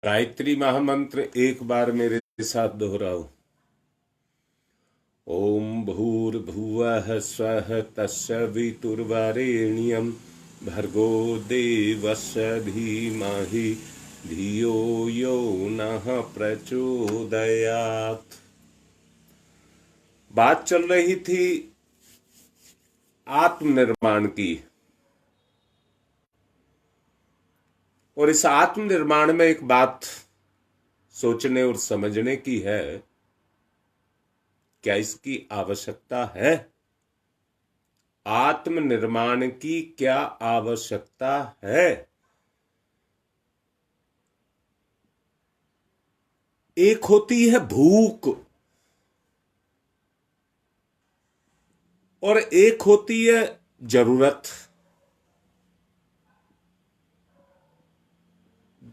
गायत्री महामंत्र एक बार मेरे साथ दोहराओ। ओम भूर्भुवः स्वः तत्सवितुर्वरेण्यं भर्गो देवस्य धीमहि धियो यो नः प्रचोदयात्। बात चल रही थी आत्मनिर्माण की, और इस आत्मनिर्माण में एक बात सोचने और समझने की है, क्या इसकी आवश्यकता है? आत्मनिर्माण की क्या आवश्यकता है? एक होती है भूख और एक होती है जरूरत।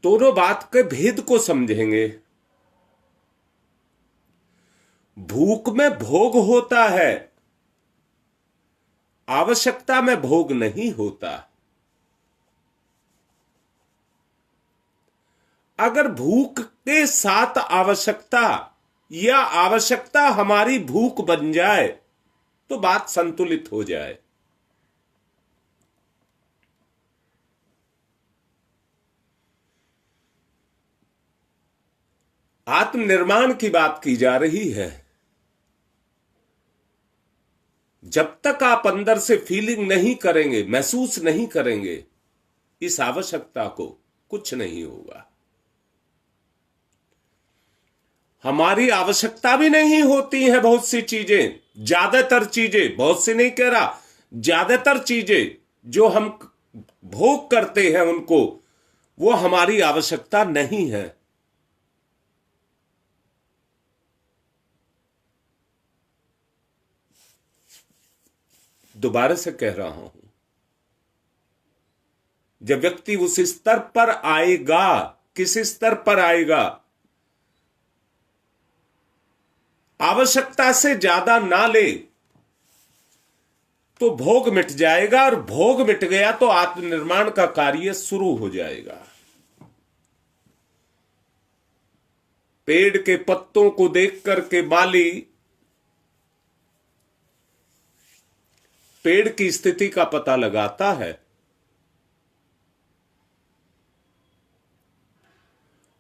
दोनों बात के भेद को समझेंगे। भूख में भोग होता है, आवश्यकता में भोग नहीं होता। अगर भूख के साथ आवश्यकता या आवश्यकता हमारी भूख बन जाए तो बात संतुलित हो जाए। आत्मनिर्माण की बात की जा रही है। जब तक आप अंदर से फीलिंग नहीं करेंगे, महसूस नहीं करेंगे इस आवश्यकता को, कुछ नहीं होगा। हमारी आवश्यकता भी नहीं होती है बहुत सी चीजें, ज्यादातर चीजें, बहुत सी नहीं कह रहा, ज्यादातर चीजें जो हम भोग करते हैं उनको, वो हमारी आवश्यकता नहीं है। दोबारा से कह रहा हूं, जब व्यक्ति उस स्तर पर आएगा, किस स्तर पर आएगा? आवश्यकता से ज्यादा ना ले तो भोग मिट जाएगा, और भोग मिट गया तो आत्मनिर्माण का कार्य शुरू हो जाएगा। पेड़ के पत्तों को देख करके माली पेड़ की स्थिति का पता लगाता है।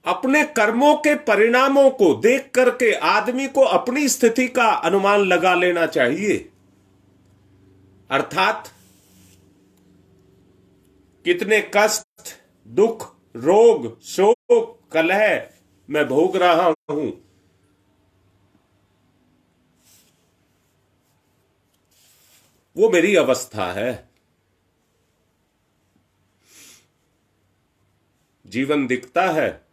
अपने कर्मों के परिणामों को देख करके आदमी को अपनी स्थिति का अनुमान लगा लेना चाहिए। अर्थात कितने कष्ट, दुख, रोग, शोक, कलह मैं भोग रहा हूं, वो मेरी अवस्था है। जीवन दिखता है,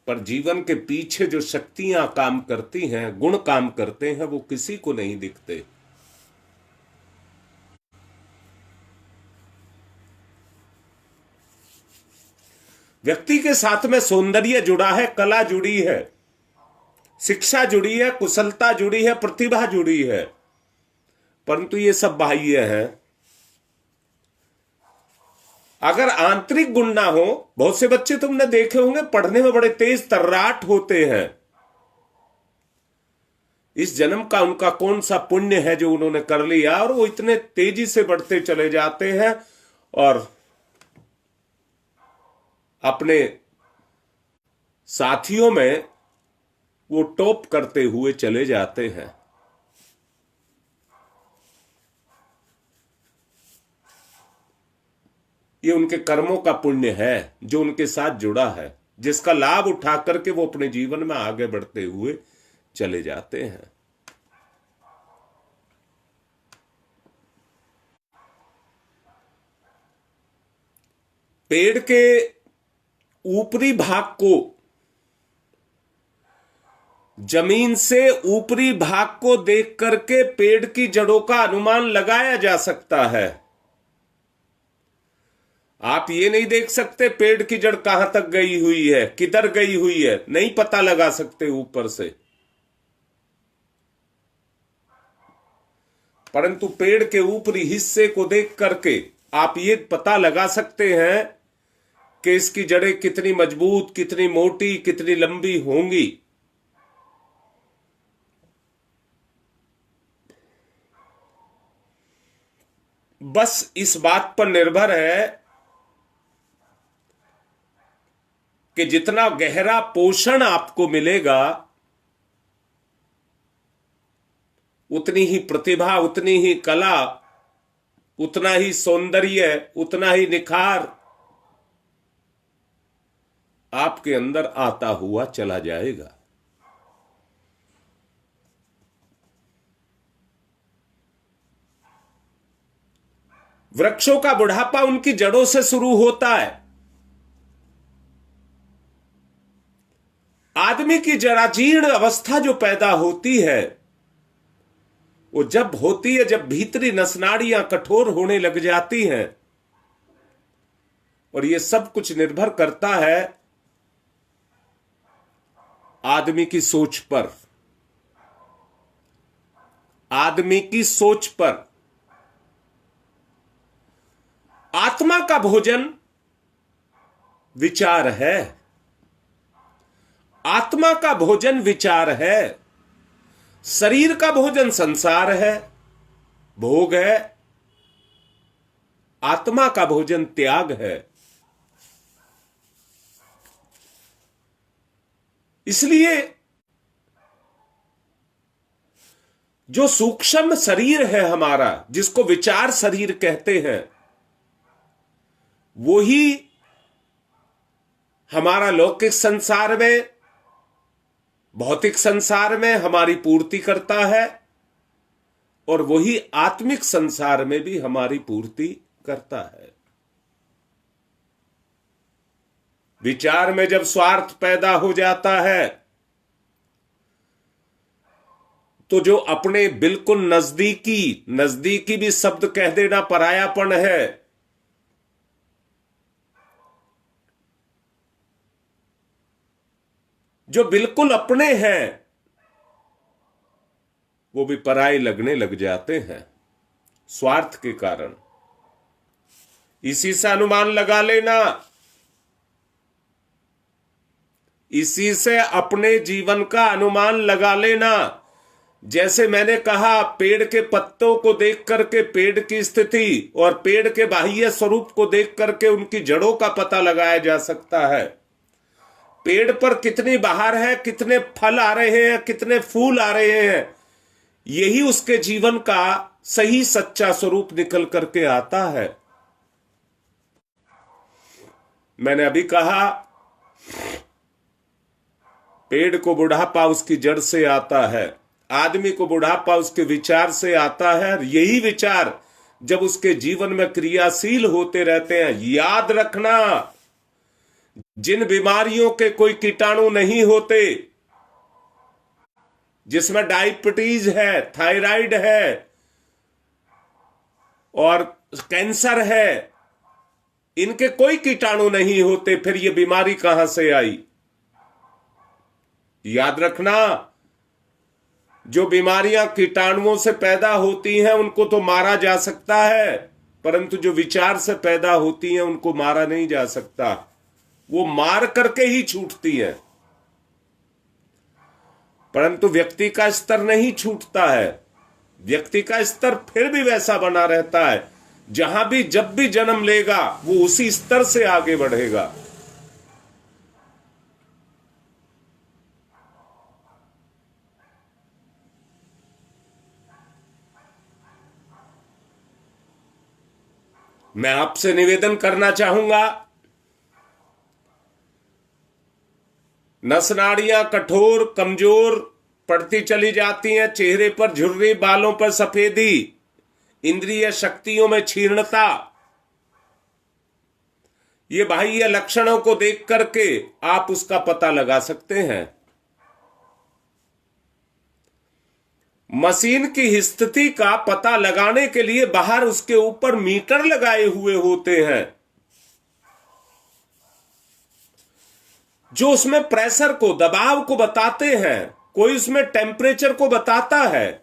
पर जीवन के पीछे जो शक्तियां काम करती हैं, गुण काम करते हैं, वो किसी को नहीं दिखते। व्यक्ति के साथ में सौंदर्य जुड़ा है, कला जुड़ी है, शिक्षा जुड़ी है, कुशलता जुड़ी है, प्रतिभा जुड़ी है, परंतु ये सब बाह्य है। अगर आंतरिक गुण ना हो, बहुत से बच्चे तुमने देखे होंगे पढ़ने में बड़े तेज तर्राट होते हैं। इस जन्म का उनका कौन सा पुण्य है जो उन्होंने कर लिया, और वो इतने तेजी से बढ़ते चले जाते हैं और अपने साथियों में वो टॉप करते हुए चले जाते हैं। ये उनके कर्मों का पुण्य है जो उनके साथ जुड़ा है, जिसका लाभ उठा करके वो अपने जीवन में आगे बढ़ते हुए चले जाते हैं। पेड़ के ऊपरी भाग को, जमीन से ऊपरी भाग को देख करके पेड़ की जड़ों का अनुमान लगाया जा सकता है। आप ये नहीं देख सकते पेड़ की जड़ कहां तक गई हुई है, किधर गई हुई है, नहीं पता लगा सकते ऊपर से। परंतु पेड़ के ऊपरी हिस्से को देख करके आप ये पता लगा सकते हैं कि इसकी जड़ें कितनी मजबूत, कितनी मोटी, कितनी लंबी होंगी। बस इस बात पर निर्भर है कि जितना गहरा पोषण आपको मिलेगा, उतनी ही प्रतिभा, उतनी ही कला, उतना ही सौंदर्य, उतना ही निखार आपके अंदर आता हुआ चला जाएगा। वृक्षों का बुढ़ापा उनकी जड़ों से शुरू होता है। आदमी की जराजीर्ण अवस्था जो पैदा होती है, वो जब होती है जब भीतरी नसनाड़ियां कठोर होने लग जाती हैं। और ये सब कुछ निर्भर करता है आदमी की सोच पर, आदमी की सोच पर। आत्मा का भोजन विचार है, आत्मा का भोजन विचार है। शरीर का भोजन संसार है, भोग है। आत्मा का भोजन त्याग है। इसलिए जो सूक्ष्म शरीर है हमारा, जिसको विचार शरीर कहते हैं, वो ही हमारा लौकिक संसार में, भौतिक संसार में हमारी पूर्ति करता है, और वही आत्मिक संसार में भी हमारी पूर्ति करता है। विचार में जब स्वार्थ पैदा हो जाता है, तो जो अपने बिल्कुल नजदीकी, नजदीकी भी शब्द कह देना परायापन है, जो बिल्कुल अपने हैं, वो भी पराये लगने लग जाते हैं स्वार्थ के कारण। इसी से अनुमान लगा लेना, इसी से अपने जीवन का अनुमान लगा लेना। जैसे मैंने कहा, पेड़ के पत्तों को देख करके पेड़ की स्थिति और पेड़ के बाह्य स्वरूप को देख करके उनकी जड़ों का पता लगाया जा सकता है। पेड़ पर कितनी बहार है, कितने फल आ रहे हैं, कितने फूल आ रहे हैं, यही उसके जीवन का सही सच्चा स्वरूप निकल करके आता है। मैंने अभी कहा, पेड़ को बुढ़ापा उसकी जड़ से आता है, आदमी को बुढ़ापा उसके विचार से आता है। और यही विचार जब उसके जीवन में क्रियाशील होते रहते हैं, याद रखना, जिन बीमारियों के कोई कीटाणु नहीं होते, जिसमें डायबिटीज है, थायराइड है और कैंसर है, इनके कोई कीटाणु नहीं होते, फिर ये बीमारी कहां से आई? याद रखना, जो बीमारियां कीटाणुओं से पैदा होती हैं उनको तो मारा जा सकता है, परंतु जो विचार से पैदा होती हैं उनको मारा नहीं जा सकता। वो मार करके ही छूटती है, परंतु व्यक्ति का स्तर नहीं छूटता है। व्यक्ति का स्तर फिर भी वैसा बना रहता है। जहां भी जब भी जन्म लेगा वो उसी स्तर से आगे बढ़ेगा। मैं आपसे निवेदन करना चाहूंगा, नसनाड़ियां कठोर कमजोर पड़ती चली जाती हैं, चेहरे पर झुर्री, बालों पर सफेदी, इंद्रिय शक्तियों में क्षीणता, ये बाह्य लक्षणों को देख करके आप उसका पता लगा सकते हैं। मशीन की स्थिति का पता लगाने के लिए बाहर उसके ऊपर मीटर लगाए हुए होते हैं, जो उसमें प्रेशर को, दबाव को बताते हैं। कोई उसमें टेम्परेचर को बताता है।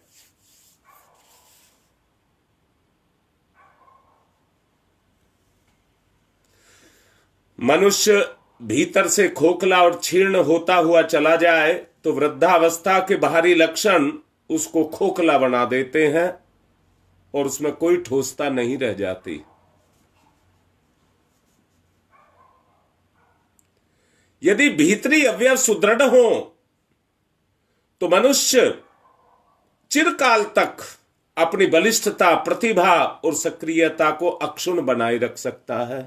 मनुष्य भीतर से खोखला और क्षीण होता हुआ चला जाए तो वृद्धावस्था के बाहरी लक्षण उसको खोखला बना देते हैं और उसमें कोई ठोसता नहीं रह जाती। यदि भीतरी अवयव सुदृढ़ हो तो मनुष्य चिरकाल तक अपनी बलिष्ठता, प्रतिभा और सक्रियता को अक्षुण्ण बनाए रख सकता है।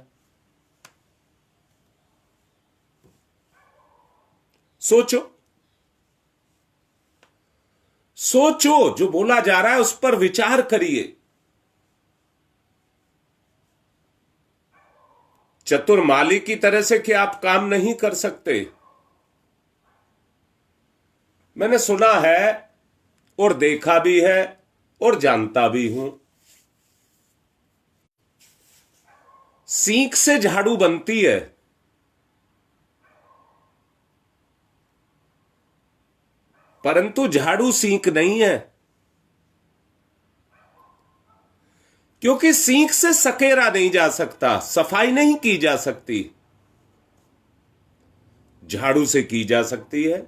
सोचो सोचो, जो बोला जा रहा है उस पर विचार करिए। चतुर माली की तरह से क्या आप काम नहीं कर सकते? मैंने सुना है और देखा भी है और जानता भी हूं। सींक से झाड़ू बनती है, परंतु झाड़ू सींक नहीं है, क्योंकि सींक से सकेरा नहीं जा सकता, सफाई नहीं की जा सकती। झाड़ू से की जा सकती है।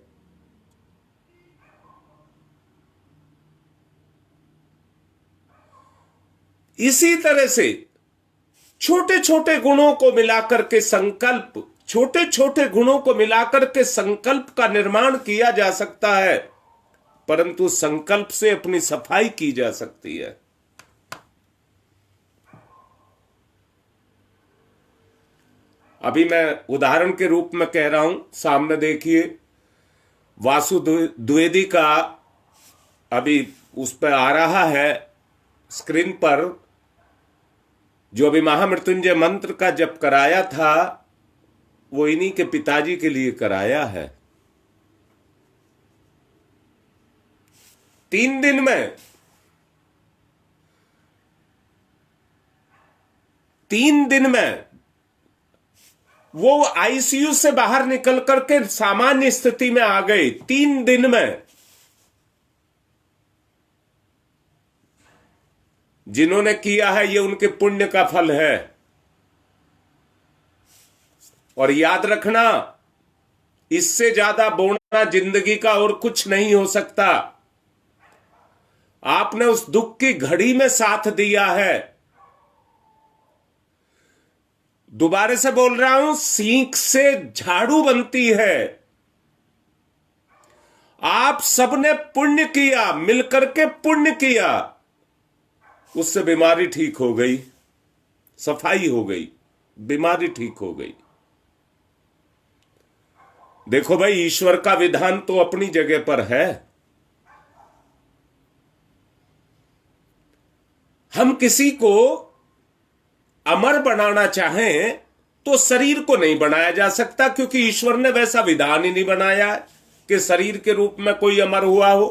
इसी तरह से छोटे छोटे गुणों को मिलाकर के छोटे छोटे गुणों को मिलाकर के संकल्प का निर्माण किया जा सकता है, परंतु संकल्प से अपनी सफाई की जा सकती है। अभी मैं उदाहरण के रूप में कह रहा हूं, सामने देखिए वासु द्विवेदी का अभी उस पर आ रहा है स्क्रीन पर, जो अभी महामृत्युंजय मंत्र का जप कराया था वो इन्हीं के पिताजी के लिए कराया है। 3 दिन में 3 दिन में वो आईसीयू से बाहर निकल करके सामान्य स्थिति में आ गए। 3 दिन में। जिन्होंने किया है ये उनके पुण्य का फल है। और याद रखना, इससे ज्यादा बोना जिंदगी का और कुछ नहीं हो सकता। आपने उस दुख की घड़ी में साथ दिया है। दोबारा से बोल रहा हूं, सींक से झाड़ू बनती है। आप सबने पुण्य किया, मिलकर के पुण्य किया, उससे बीमारी ठीक हो गई, सफाई हो गई, बीमारी ठीक हो गई। देखो भाई, ईश्वर का विधान तो अपनी जगह पर है। हम किसी को अमर बनाना चाहें तो शरीर को नहीं बनाया जा सकता, क्योंकि ईश्वर ने वैसा विधान ही नहीं बनाया है कि शरीर के रूप में कोई अमर हुआ हो।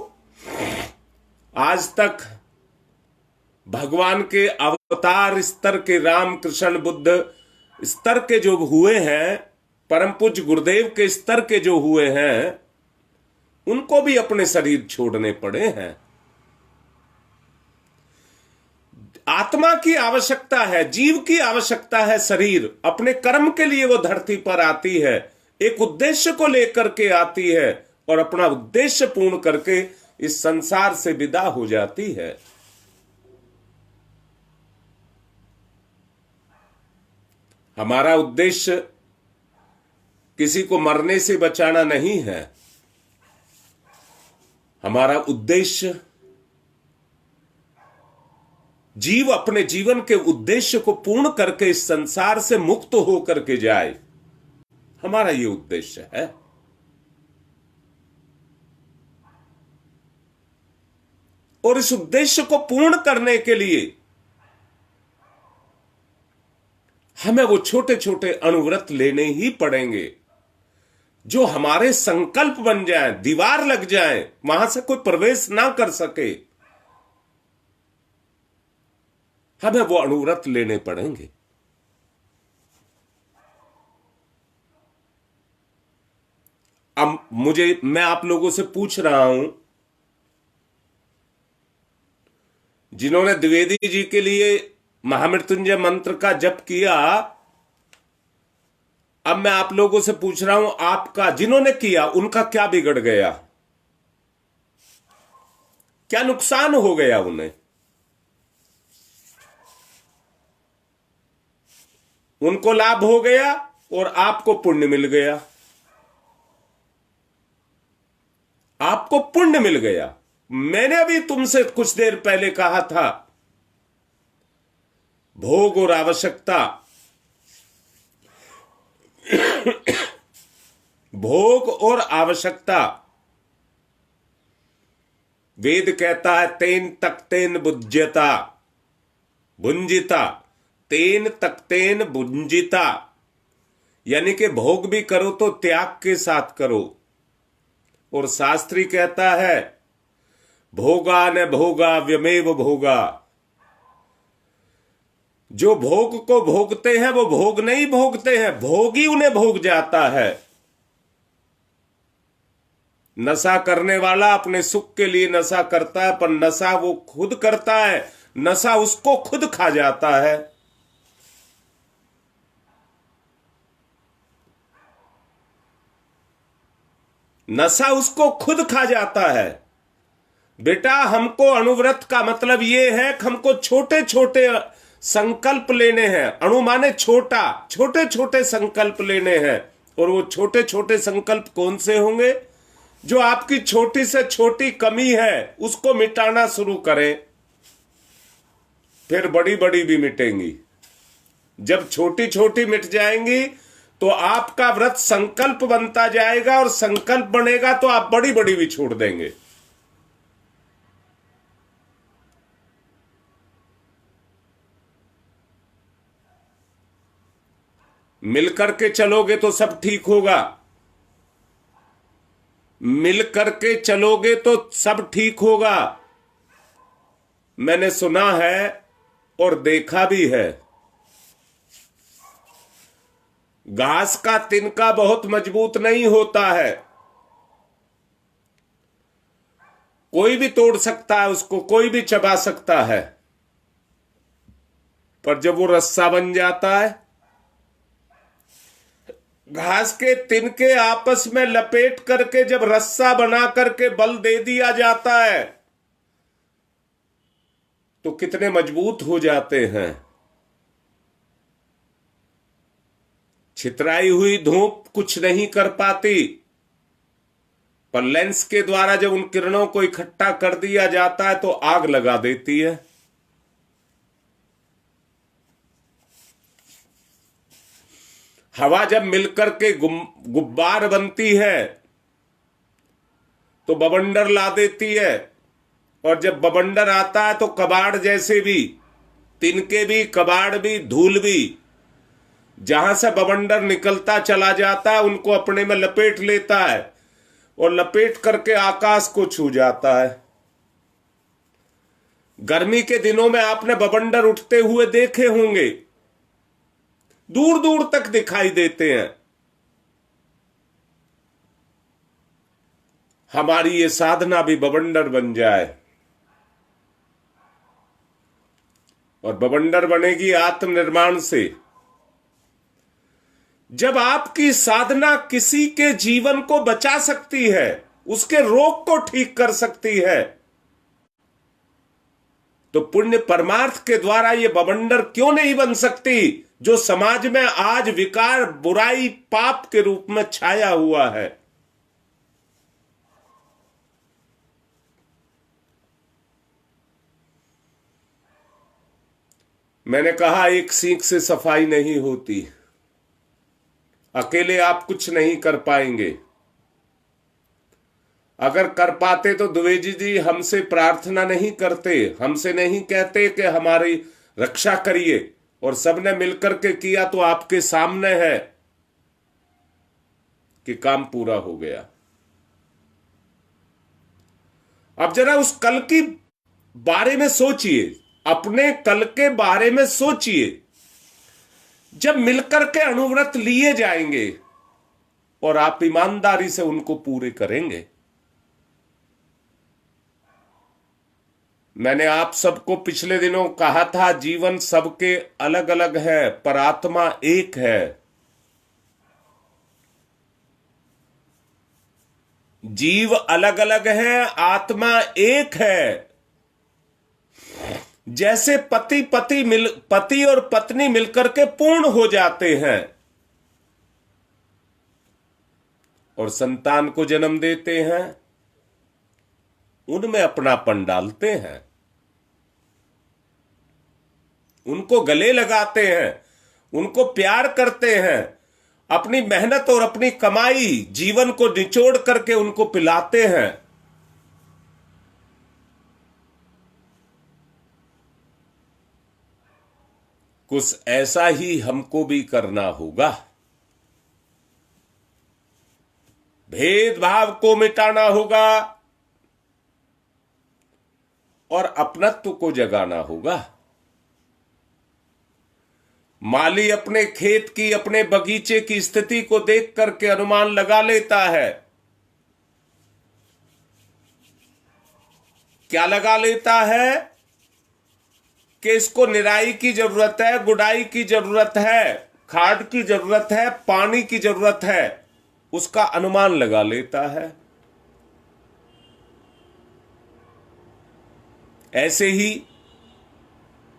आज तक भगवान के अवतार स्तर के, राम कृष्ण बुद्ध स्तर के जो हुए हैं, परम पूज्य गुरुदेव के स्तर के जो हुए हैं, उनको भी अपने शरीर छोड़ने पड़े हैं। आत्मा की आवश्यकता है, जीव की आवश्यकता है। शरीर अपने कर्म के लिए वो धरती पर आती है, एक उद्देश्य को लेकर के आती है और अपना उद्देश्य पूर्ण करके इस संसार से विदा हो जाती है। हमारा उद्देश्य किसी को मरने से बचाना नहीं है। हमारा उद्देश्य जीव अपने जीवन के उद्देश्य को पूर्ण करके इस संसार से मुक्त होकर के जाए, हमारा यह उद्देश्य है। और इस उद्देश्य को पूर्ण करने के लिए हमें वो छोटे छोटे अनुव्रत लेने ही पड़ेंगे, जो हमारे संकल्प बन जाए, दीवार लग जाए, वहां से कोई प्रवेश ना कर सके। हमें वो अनुव्रत लेने पड़ेंगे। अब मैं आप लोगों से पूछ रहा हूं, जिन्होंने द्विवेदी जी के लिए महामृत्युंजय मंत्र का जप किया, अब मैं आप लोगों से पूछ रहा हूं, आपका जिन्होंने किया उनका क्या बिगड़ गया, क्या नुकसान हो गया उन्हें? उनको लाभ हो गया और आपको पुण्य मिल गया, आपको पुण्य मिल गया। मैंने अभी तुमसे कुछ देर पहले कहा था, भोग और आवश्यकता, भोग और आवश्यकता, वेद कहता है तेन तक्तेन भुज्यता, भुंजिता, तेन तक्तेन भुंजिता, यानी कि भोग भी करो तो त्याग के साथ करो। और शास्त्री कहता है भोगा न भोगा व्यमेव भोगा, जो भोग को भोगते हैं वो भोग नहीं भोगते हैं, भोग ही उन्हें भोग जाता है। नशा करने वाला अपने सुख के लिए नशा करता है, पर नशा वो खुद करता है, नशा उसको खुद खा जाता है। नशा उसको खुद खा जाता है। बेटा, हमको अणुव्रत का मतलब यह है कि हमको छोटे छोटे संकल्प लेने हैं। अणु माने छोटा, छोटे छोटे संकल्प लेने हैं। और वो छोटे छोटे संकल्प कौन से होंगे? जो आपकी छोटी से छोटी कमी है उसको मिटाना शुरू करें, फिर बड़ी बड़ी भी मिटेंगी। जब छोटी छोटी मिट जाएंगी तो आपका व्रत संकल्प बनता जाएगा, और संकल्प बनेगा तो आप बड़ी बड़ी भी छोड़ देंगे। मिलकर के चलोगे तो सब ठीक होगा, मिलकर के चलोगे तो सब ठीक होगा। मैंने सुना है और देखा भी है, घास का तिनका बहुत मजबूत नहीं होता है, कोई भी तोड़ सकता है उसको, कोई भी चबा सकता है, पर जब वो रस्सा बन जाता है, घास के तिनके आपस में लपेट करके जब रस्सा बना करके बल दे दिया जाता है तो कितने मजबूत हो जाते हैं। छितराई हुई धूप कुछ नहीं कर पाती, पर लेंस के द्वारा जब उन किरणों को इकट्ठा कर दिया जाता है तो आग लगा देती है। हवा जब मिलकर के गुब्बार बनती है तो बवंडर ला देती है, और जब बवंडर आता है तो कबाड़ जैसे भी, तिनके भी, कबाड़ भी, धूल भी, जहां से बवंडर निकलता चला जाता है उनको अपने में लपेट लेता है, और लपेट करके आकाश को छू जाता है। गर्मी के दिनों में आपने बवंडर उठते हुए देखे होंगे, दूर दूर तक दिखाई देते हैं। हमारी ये साधना भी बवंडर बन जाए, और बवंडर बनेगी आत्मनिर्माण से। जब आपकी साधना किसी के जीवन को बचा सकती है, उसके रोग को ठीक कर सकती है, तो पुण्य परमार्थ के द्वारा ये बवंडर क्यों नहीं बन सकती, जो समाज में आज विकार, बुराई, पाप के रूप में छाया हुआ है। मैंने कहा एक सीख से सफाई नहीं होती, अकेले आप कुछ नहीं कर पाएंगे। अगर कर पाते तो द्विवेदी जी हमसे प्रार्थना नहीं करते, हमसे नहीं कहते कि हमारी रक्षा करिए, और सबने मिलकर के किया तो आपके सामने है कि काम पूरा हो गया। अब जरा उस कल की बारे में सोचिए, अपने कल के बारे में सोचिए, जब मिलकर के अणुव्रत लिए जाएंगे और आप ईमानदारी से उनको पूरे करेंगे। मैंने आप सबको पिछले दिनों कहा था, जीवन सबके अलग अलग है पर आत्मा एक है। जीव अलग अलग हैं, आत्मा एक है। जैसे पति और पत्नी मिलकर के पूर्ण हो जाते हैं और संतान को जन्म देते हैं, उनमें अपनापन डालते हैं, उनको गले लगाते हैं, उनको प्यार करते हैं, अपनी मेहनत और अपनी कमाई जीवन को निचोड़ करके उनको पिलाते हैं। कुछ ऐसा ही हमको भी करना होगा। भेदभाव को मिटाना होगा और अपनत्व को जगाना होगा। माली अपने खेत की, अपने बगीचे की स्थिति को देख करके अनुमान लगा लेता है। क्या लगा लेता है? कि इसको निराई की जरूरत है, गुड़ाई की जरूरत है, खाद की जरूरत है, पानी की जरूरत है, उसका अनुमान लगा लेता है। ऐसे ही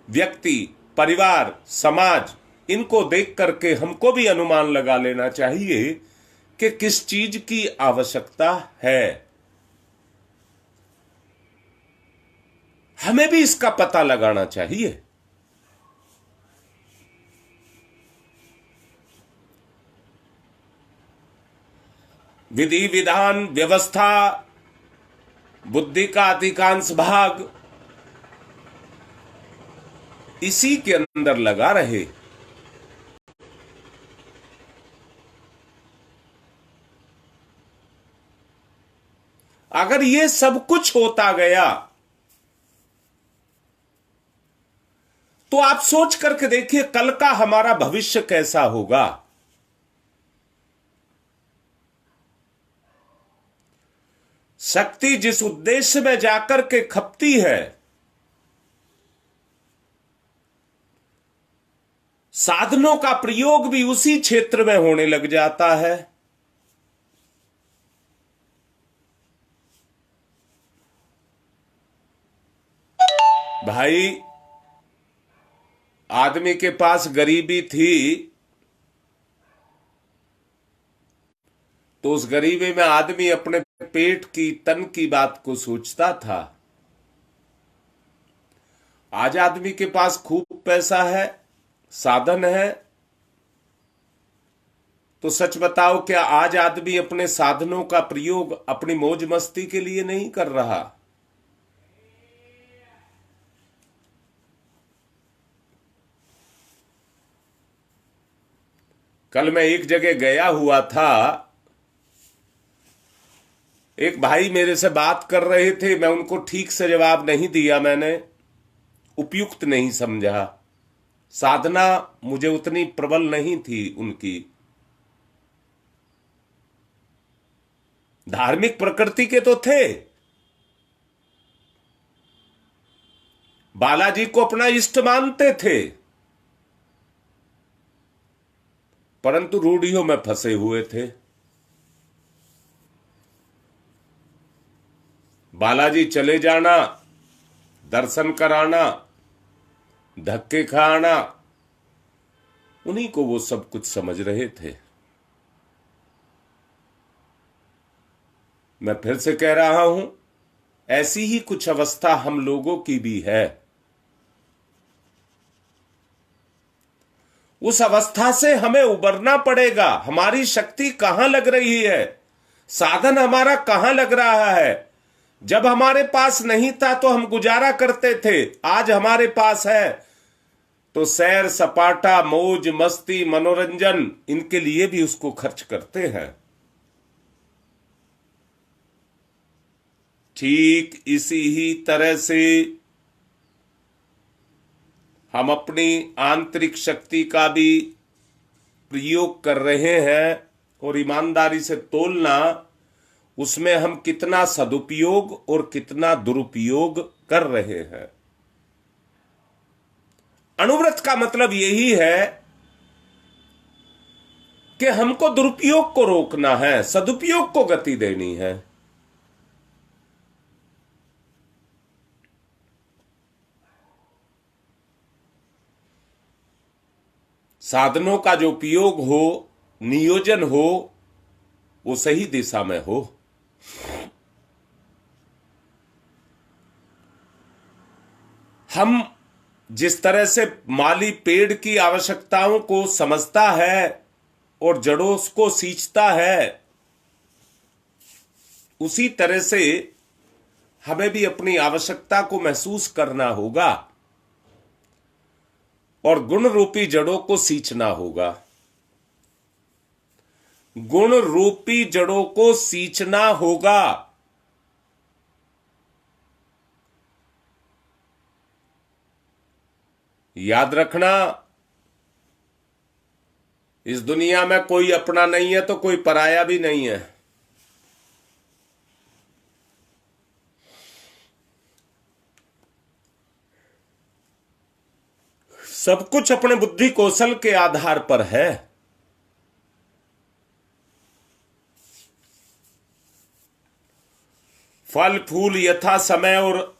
व्यक्ति, परिवार, समाज, इनको देख करके हमको भी अनुमान लगा लेना चाहिए कि किस चीज की आवश्यकता है। हमें भी इसका पता लगाना चाहिए। विधि विधान व्यवस्था, बुद्धि का अधिकांश भाग इसी के अंदर लगा रहे। अगर ये सब कुछ होता गया तो आप सोच करके देखिए कल का हमारा भविष्य कैसा होगा। शक्ति जिस उद्देश्य में जाकर के खपती है, साधनों का प्रयोग भी उसी क्षेत्र में होने लग जाता है। भाई, आदमी के पास गरीबी थी तो उस गरीबी में आदमी अपने पेट की, तन की बात को सोचता था। आज आदमी के पास खूब पैसा है, साधन है, तो सच बताओ क्या आज आदमी अपने साधनों का प्रयोग अपनी मौज मस्ती के लिए नहीं कर रहा? कल मैं एक जगह गया हुआ था, एक भाई मेरे से बात कर रहे थे, मैं उनको ठीक से जवाब नहीं दिया, मैंने उपयुक्त नहीं समझा। साधना मुझे उतनी प्रबल नहीं थी उनकी, धार्मिक प्रकृति के तो थे, बालाजी को अपना इष्ट मानते थे, परंतु रूढ़ियों में फंसे हुए थे। बालाजी चले जाना, दर्शन कराना, धक्के खाना, उन्हीं को वो सब कुछ समझ रहे थे। मैं फिर से कह रहा हूं, ऐसी ही कुछ अवस्था हम लोगों की भी है। उस अवस्था से हमें उबरना पड़ेगा। हमारी शक्ति कहां लग रही है, साधन हमारा कहां लग रहा है। जब हमारे पास नहीं था तो हम गुजारा करते थे, आज हमारे पास है तो सैर सपाटा, मौज मस्ती, मनोरंजन, इनके लिए भी उसको खर्च करते हैं। ठीक इसी ही तरह से हम अपनी आंतरिक शक्ति का भी प्रयोग कर रहे हैं और ईमानदारी से तोलना, उसमें हम कितना सदुपयोग और कितना दुरुपयोग कर रहे हैं। अनुव्रत का मतलब यही है कि हमको दुरुपयोग को रोकना है, सदुपयोग को गति देनी है। साधनों का जो उपयोग हो, नियोजन हो, वो सही दिशा में हो। हम जिस तरह से माली पेड़ की आवश्यकताओं को समझता है और जड़ों को सींचता है, उसी तरह से हमें भी अपनी आवश्यकता को महसूस करना होगा और गुण रूपी जड़ों को सींचना होगा। गुण रूपी जड़ों को सींचना होगा। याद रखना, इस दुनिया में कोई अपना नहीं है तो कोई पराया भी नहीं है। सब कुछ अपने बुद्धि कौशल के आधार पर है। फल फूल यथा समय और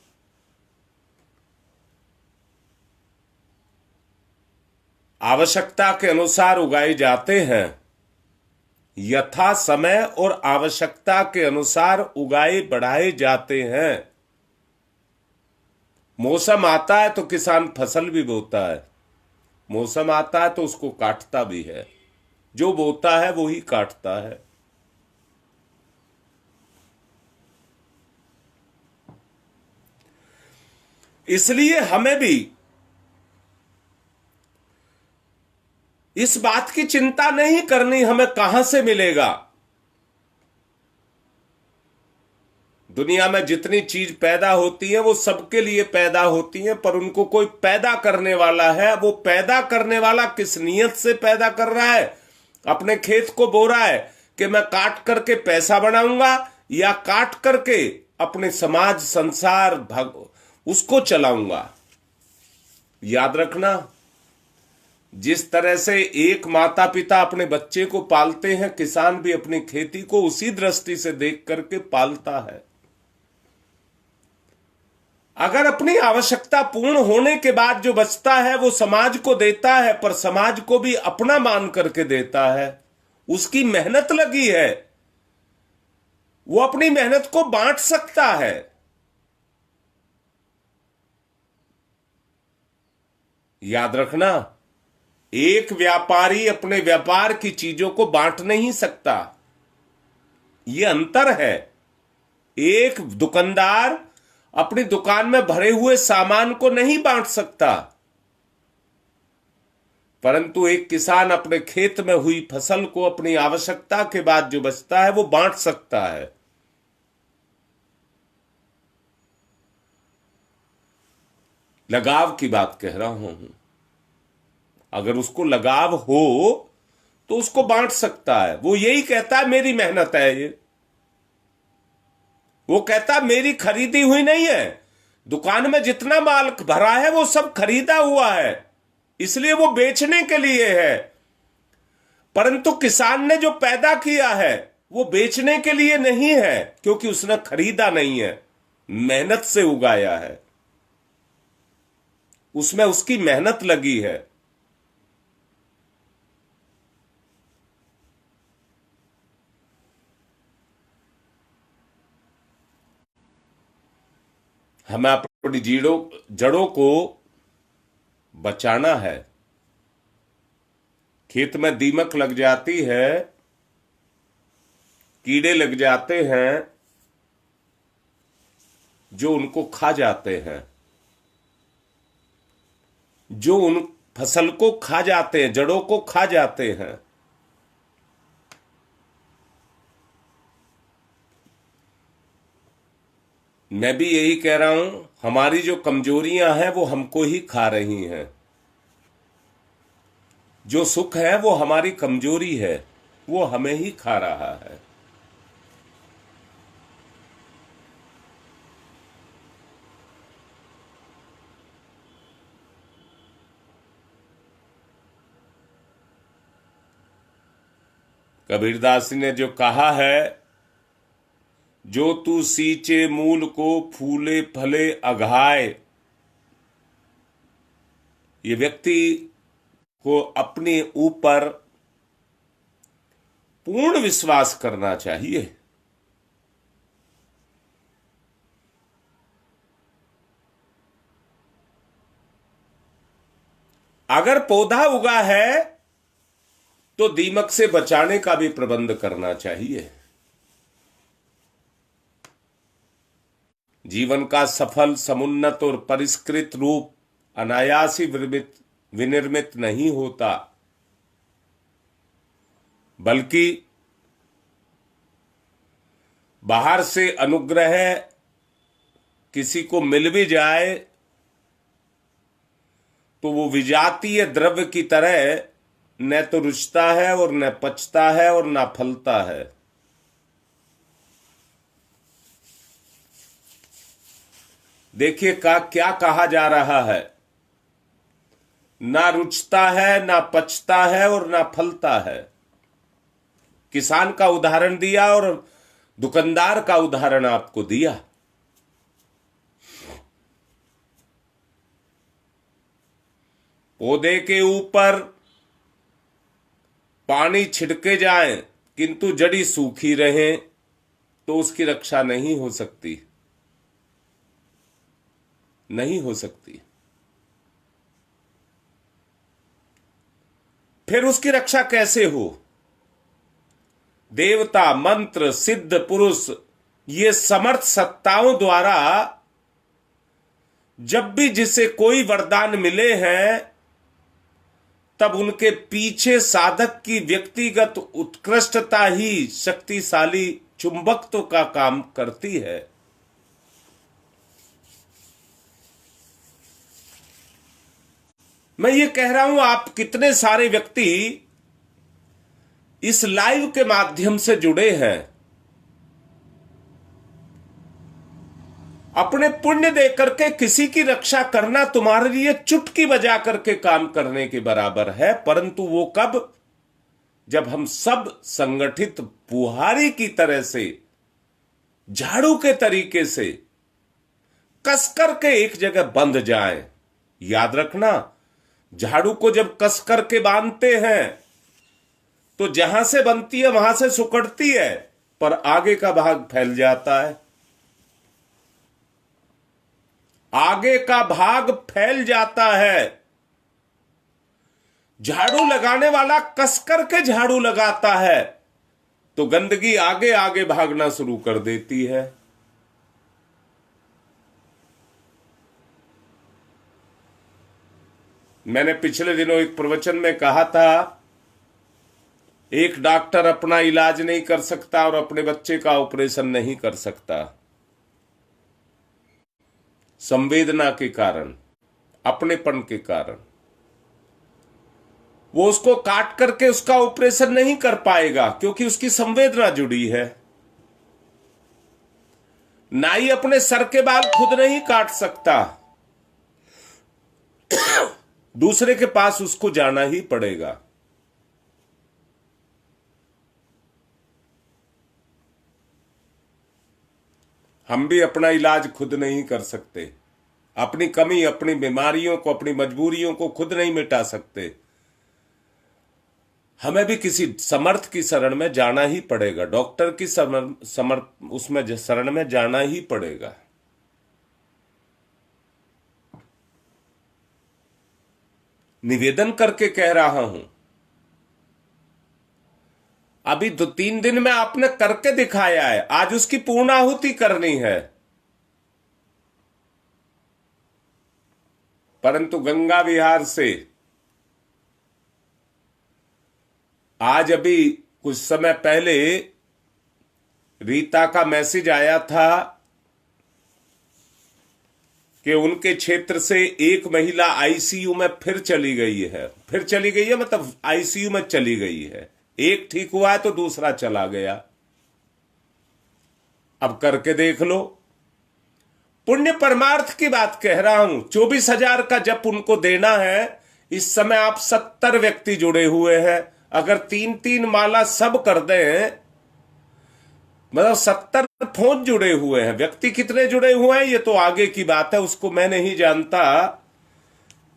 आवश्यकता के अनुसार उगाए जाते हैं। यथा समय और आवश्यकता के अनुसार उगाए बढ़ाए जाते हैं। मौसम आता है तो किसान फसल भी बोता है, मौसम आता है तो उसको काटता भी है। जो बोता है वो ही काटता है। इसलिए हमें भी इस बात की चिंता नहीं करनी हमें कहां से मिलेगा। दुनिया में जितनी चीज पैदा होती है वो सबके लिए पैदा होती है, पर उनको कोई पैदा करने वाला है। वो पैदा करने वाला किस नियत से पैदा कर रहा है? अपने खेत को बो रहा है कि मैं काट करके पैसा बनाऊंगा, या काट करके अपने समाज संसार उसको चलाऊंगा। याद रखना, जिस तरह से एक माता पिता अपने बच्चे को पालते हैं, किसान भी अपनी खेती को उसी दृष्टि से देख करके पालता है। अगर अपनी आवश्यकता पूर्ण होने के बाद जो बचता है वो समाज को देता है, पर समाज को भी अपना मान करके देता है। उसकी मेहनत लगी है, वो अपनी मेहनत को बांट सकता है। याद रखना, एक व्यापारी अपने व्यापार की चीजों को बांट नहीं सकता। यह अंतर है। एक दुकानदार अपनी दुकान में भरे हुए सामान को नहीं बांट सकता, परंतु एक किसान अपने खेत में हुई फसल को अपनी आवश्यकता के बाद जो बचता है वो बांट सकता है। लगाव की बात कह रहा हूं। अगर उसको लगाव हो तो उसको बांट सकता है। वो यही कहता है मेरी मेहनत है ये। वो कहता मेरी खरीदी हुई नहीं है, दुकान में जितना माल भरा है वो सब खरीदा हुआ है, इसलिए वो बेचने के लिए है। परंतु किसान ने जो पैदा किया है वो बेचने के लिए नहीं है, क्योंकि उसने खरीदा नहीं है, मेहनत से उगाया है, उसमें उसकी मेहनत लगी है। हमें अपनी जड़ों को बचाना है। खेत में दीमक लग जाती है, कीड़े लग जाते हैं जो उनको खा जाते हैं, जो उन फसल को खा जाते हैं, जड़ों को खा जाते हैं। मैं भी यही कह रहा हूं, हमारी जो कमजोरियां हैं वो हमको ही खा रही हैं। जो सुख है वो हमारी कमजोरी है, वो हमें ही खा रहा है। कबीरदास ने जो कहा है, जो तू सींचे मूल को फूले फले अघाए, ये व्यक्ति को अपने ऊपर पूर्ण विश्वास करना चाहिए। अगर पौधा उगा है तो दीमक से बचाने का भी प्रबंध करना चाहिए। जीवन का सफल, समुन्नत और परिष्कृत रूप अनायास ही विनिर्मित नहीं होता, बल्कि बाहर से अनुग्रह किसी को मिल भी जाए तो वो विजातीय द्रव्य की तरह न तो रुचता है और न पचता है और न फलता है। देखिए क्या कहा जा रहा है, ना रुचता है, ना पचता है और ना फलता है। किसान का उदाहरण दिया और दुकानदार का उदाहरण आपको दिया। पौधे के ऊपर पानी छिड़के जाए किंतु जड़ी सूखी रहे तो उसकी रक्षा नहीं हो सकती, नहीं हो सकती। फिर उसकी रक्षा कैसे हो? देवता, मंत्र, सिद्ध पुरुष, ये समर्थ सत्ताओं द्वारा जब भी जिसे कोई वरदान मिले हैं तब उनके पीछे साधक की व्यक्तिगत उत्कृष्टता ही शक्तिशाली चुंबकत्व का काम करती है। मैं ये कह रहा हूं, आप कितने सारे व्यक्ति इस लाइव के माध्यम से जुड़े हैं, अपने पुण्य देकर के किसी की रक्षा करना तुम्हारे लिए चुटकी बजा करके काम करने के बराबर है। परंतु वो कब? जब हम सब संगठित बुहारी की तरह से, झाड़ू के तरीके से कस करके एक जगह बंध जाएं। याद रखना, झाड़ू को जब कस करके बांधते हैं तो जहां से बनती है वहां से सुकड़ती है, पर आगे का भाग फैल जाता है। आगे का भाग फैल जाता है। झाड़ू लगाने वाला कस करके झाड़ू लगाता है तो गंदगी आगे आगे भागना शुरू कर देती है। मैंने पिछले दिनों एक प्रवचन में कहा था, एक डॉक्टर अपना इलाज नहीं कर सकता और अपने बच्चे का ऑपरेशन नहीं कर सकता, संवेदना के कारण, अपनेपन के कारण। वो उसको काट करके उसका ऑपरेशन नहीं कर पाएगा क्योंकि उसकी संवेदना जुड़ी है। नाई अपने सर के बाल खुद नहीं काट सकता, दूसरे के पास उसको जाना ही पड़ेगा। हम भी अपना इलाज खुद नहीं कर सकते, अपनी कमी, अपनी बीमारियों को, अपनी मजबूरियों को खुद नहीं मिटा सकते। हमें भी किसी समर्थ की शरण में जाना ही पड़ेगा, डॉक्टर की शरण में जाना ही पड़ेगा। निवेदन करके कह रहा हूं, अभी 2-3 दिन में आपने करके दिखाया है, आज उसकी पूर्णाहुति करनी है। परंतु गंगा विहार से आज अभी कुछ समय पहले रीता का मैसेज आया था कि उनके क्षेत्र से एक महिला आईसीयू में फिर चली गई है, मतलब आईसीयू में चली गई है। एक ठीक हुआ है तो दूसरा चला गया। अब करके देख लो। पुण्य परमार्थ की बात कह रहा हूं। 24,000 का जप उनको देना है। इस समय आप 70 व्यक्ति जुड़े हुए हैं। अगर 3-3 माला सब कर दें, मतलब 70 फोन जुड़े हुए हैं। व्यक्ति कितने जुड़े हुए हैं ये तो आगे की बात है, उसको मैं नहीं जानता,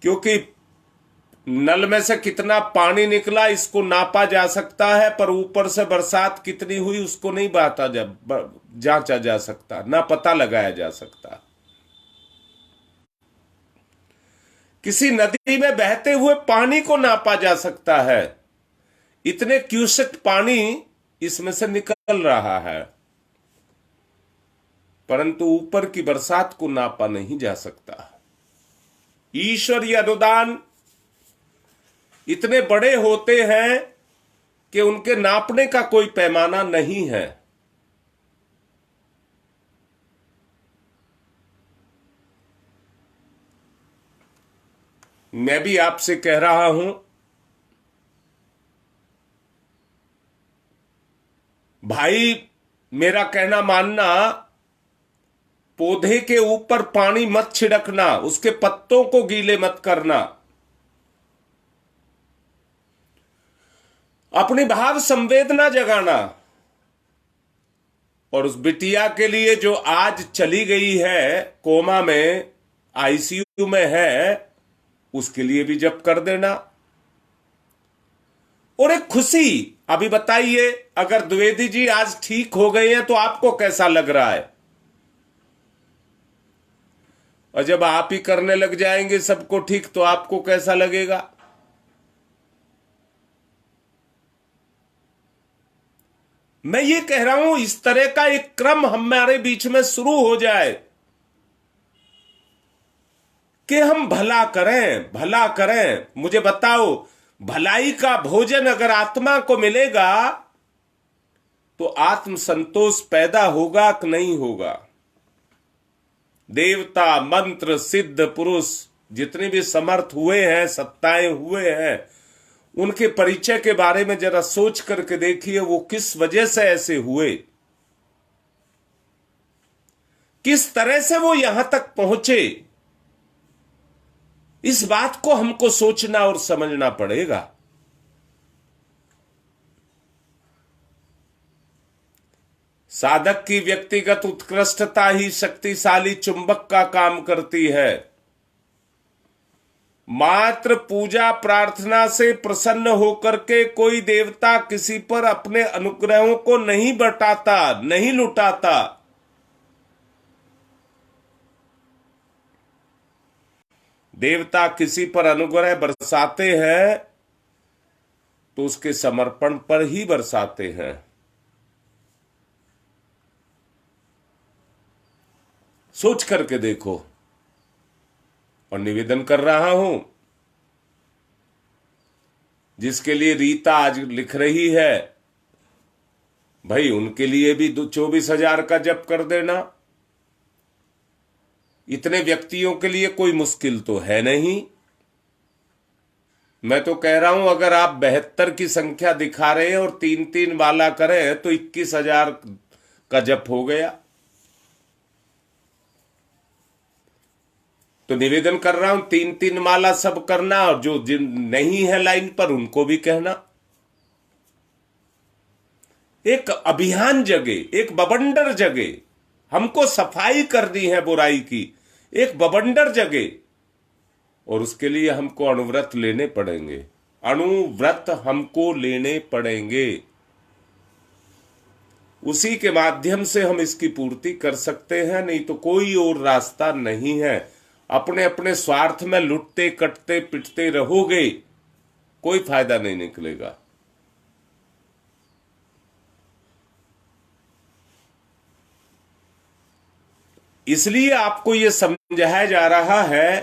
क्योंकि नल में से कितना पानी निकला इसको नापा जा सकता है, पर ऊपर से बरसात कितनी हुई उसको नहीं जांचा जा सकता, ना पता लगाया जा सकता। किसी नदी में बहते हुए पानी को नापा जा सकता है, इतने क्यूसेक पानी इसमें से निकल रहा है, परंतु ऊपर की बरसात को नापा नहीं जा सकता। ईश्वरीय अनुदान इतने बड़े होते हैं कि उनके नापने का कोई पैमाना नहीं है। मैं भी आपसे कह रहा हूं, भाई मेरा कहना मानना, पौधे के ऊपर पानी मत छिड़कना, उसके पत्तों को गीले मत करना। अपनी भाव संवेदना जगाना। और उस बिटिया के लिए जो आज चली गई है, कोमा में, आईसीयू में है, उसके लिए भी जप कर देना। और एक खुशी, अभी बताइए, अगर द्विवेदी जी आज ठीक हो गए हैं तो आपको कैसा लग रहा है? और जब आप ही करने लग जाएंगे सबको ठीक, तो आपको कैसा लगेगा? मैं ये कह रहा हूं, इस तरह का एक क्रम हमारे बीच में शुरू हो जाए कि हम भला करें, भला करें। मुझे बताओ, भलाई का भोजन अगर आत्मा को मिलेगा तो आत्म संतोष पैदा होगा कि नहीं होगा? देवता, मंत्र, सिद्ध पुरुष जितने भी समर्थ हुए हैं, सत्ताएं हुए हैं, उनके परिचय के बारे में जरा सोच करके देखिए, वो किस वजह से ऐसे हुए, किस तरह से वो यहां तक पहुंचे। इस बात को हमको सोचना और समझना पड़ेगा। साधक की व्यक्तिगत उत्कृष्टता ही शक्तिशाली चुंबक का काम करती है। मात्र पूजा प्रार्थना से प्रसन्न होकर के कोई देवता किसी पर अपने अनुग्रहों को नहीं बटाता, नहीं लुटाता। देवता किसी पर अनुग्रह बरसाते हैं तो उसके समर्पण पर ही बरसाते हैं। सोच करके देखो। और निवेदन कर रहा हूं, जिसके लिए रीता आज लिख रही है, भाई उनके लिए भी 24,000 का जप कर देना। इतने व्यक्तियों के लिए कोई मुश्किल तो है नहीं। मैं तो कह रहा हूं, अगर आप 72 की संख्या दिखा रहे हैं और 3-3 माला करें तो 21,000 का जप हो गया। तो निवेदन कर रहा हूं, 3-3 माला सब करना, और जो जिन नहीं है लाइन पर उनको भी कहना। एक अभियान जगे, एक बवंडर जगे। हमको सफाई करनी है बुराई की, एक बवंडर जगे, और उसके लिए हमको अणुव्रत लेने पड़ेंगे। अणुव्रत हमको लेने पड़ेंगे। उसी के माध्यम से हम इसकी पूर्ति कर सकते हैं, नहीं तो कोई और रास्ता नहीं है। अपने अपने स्वार्थ में लुटते कटते पिटते रहोगे, कोई फायदा नहीं निकलेगा। इसलिए आपको यह समझाया जा रहा है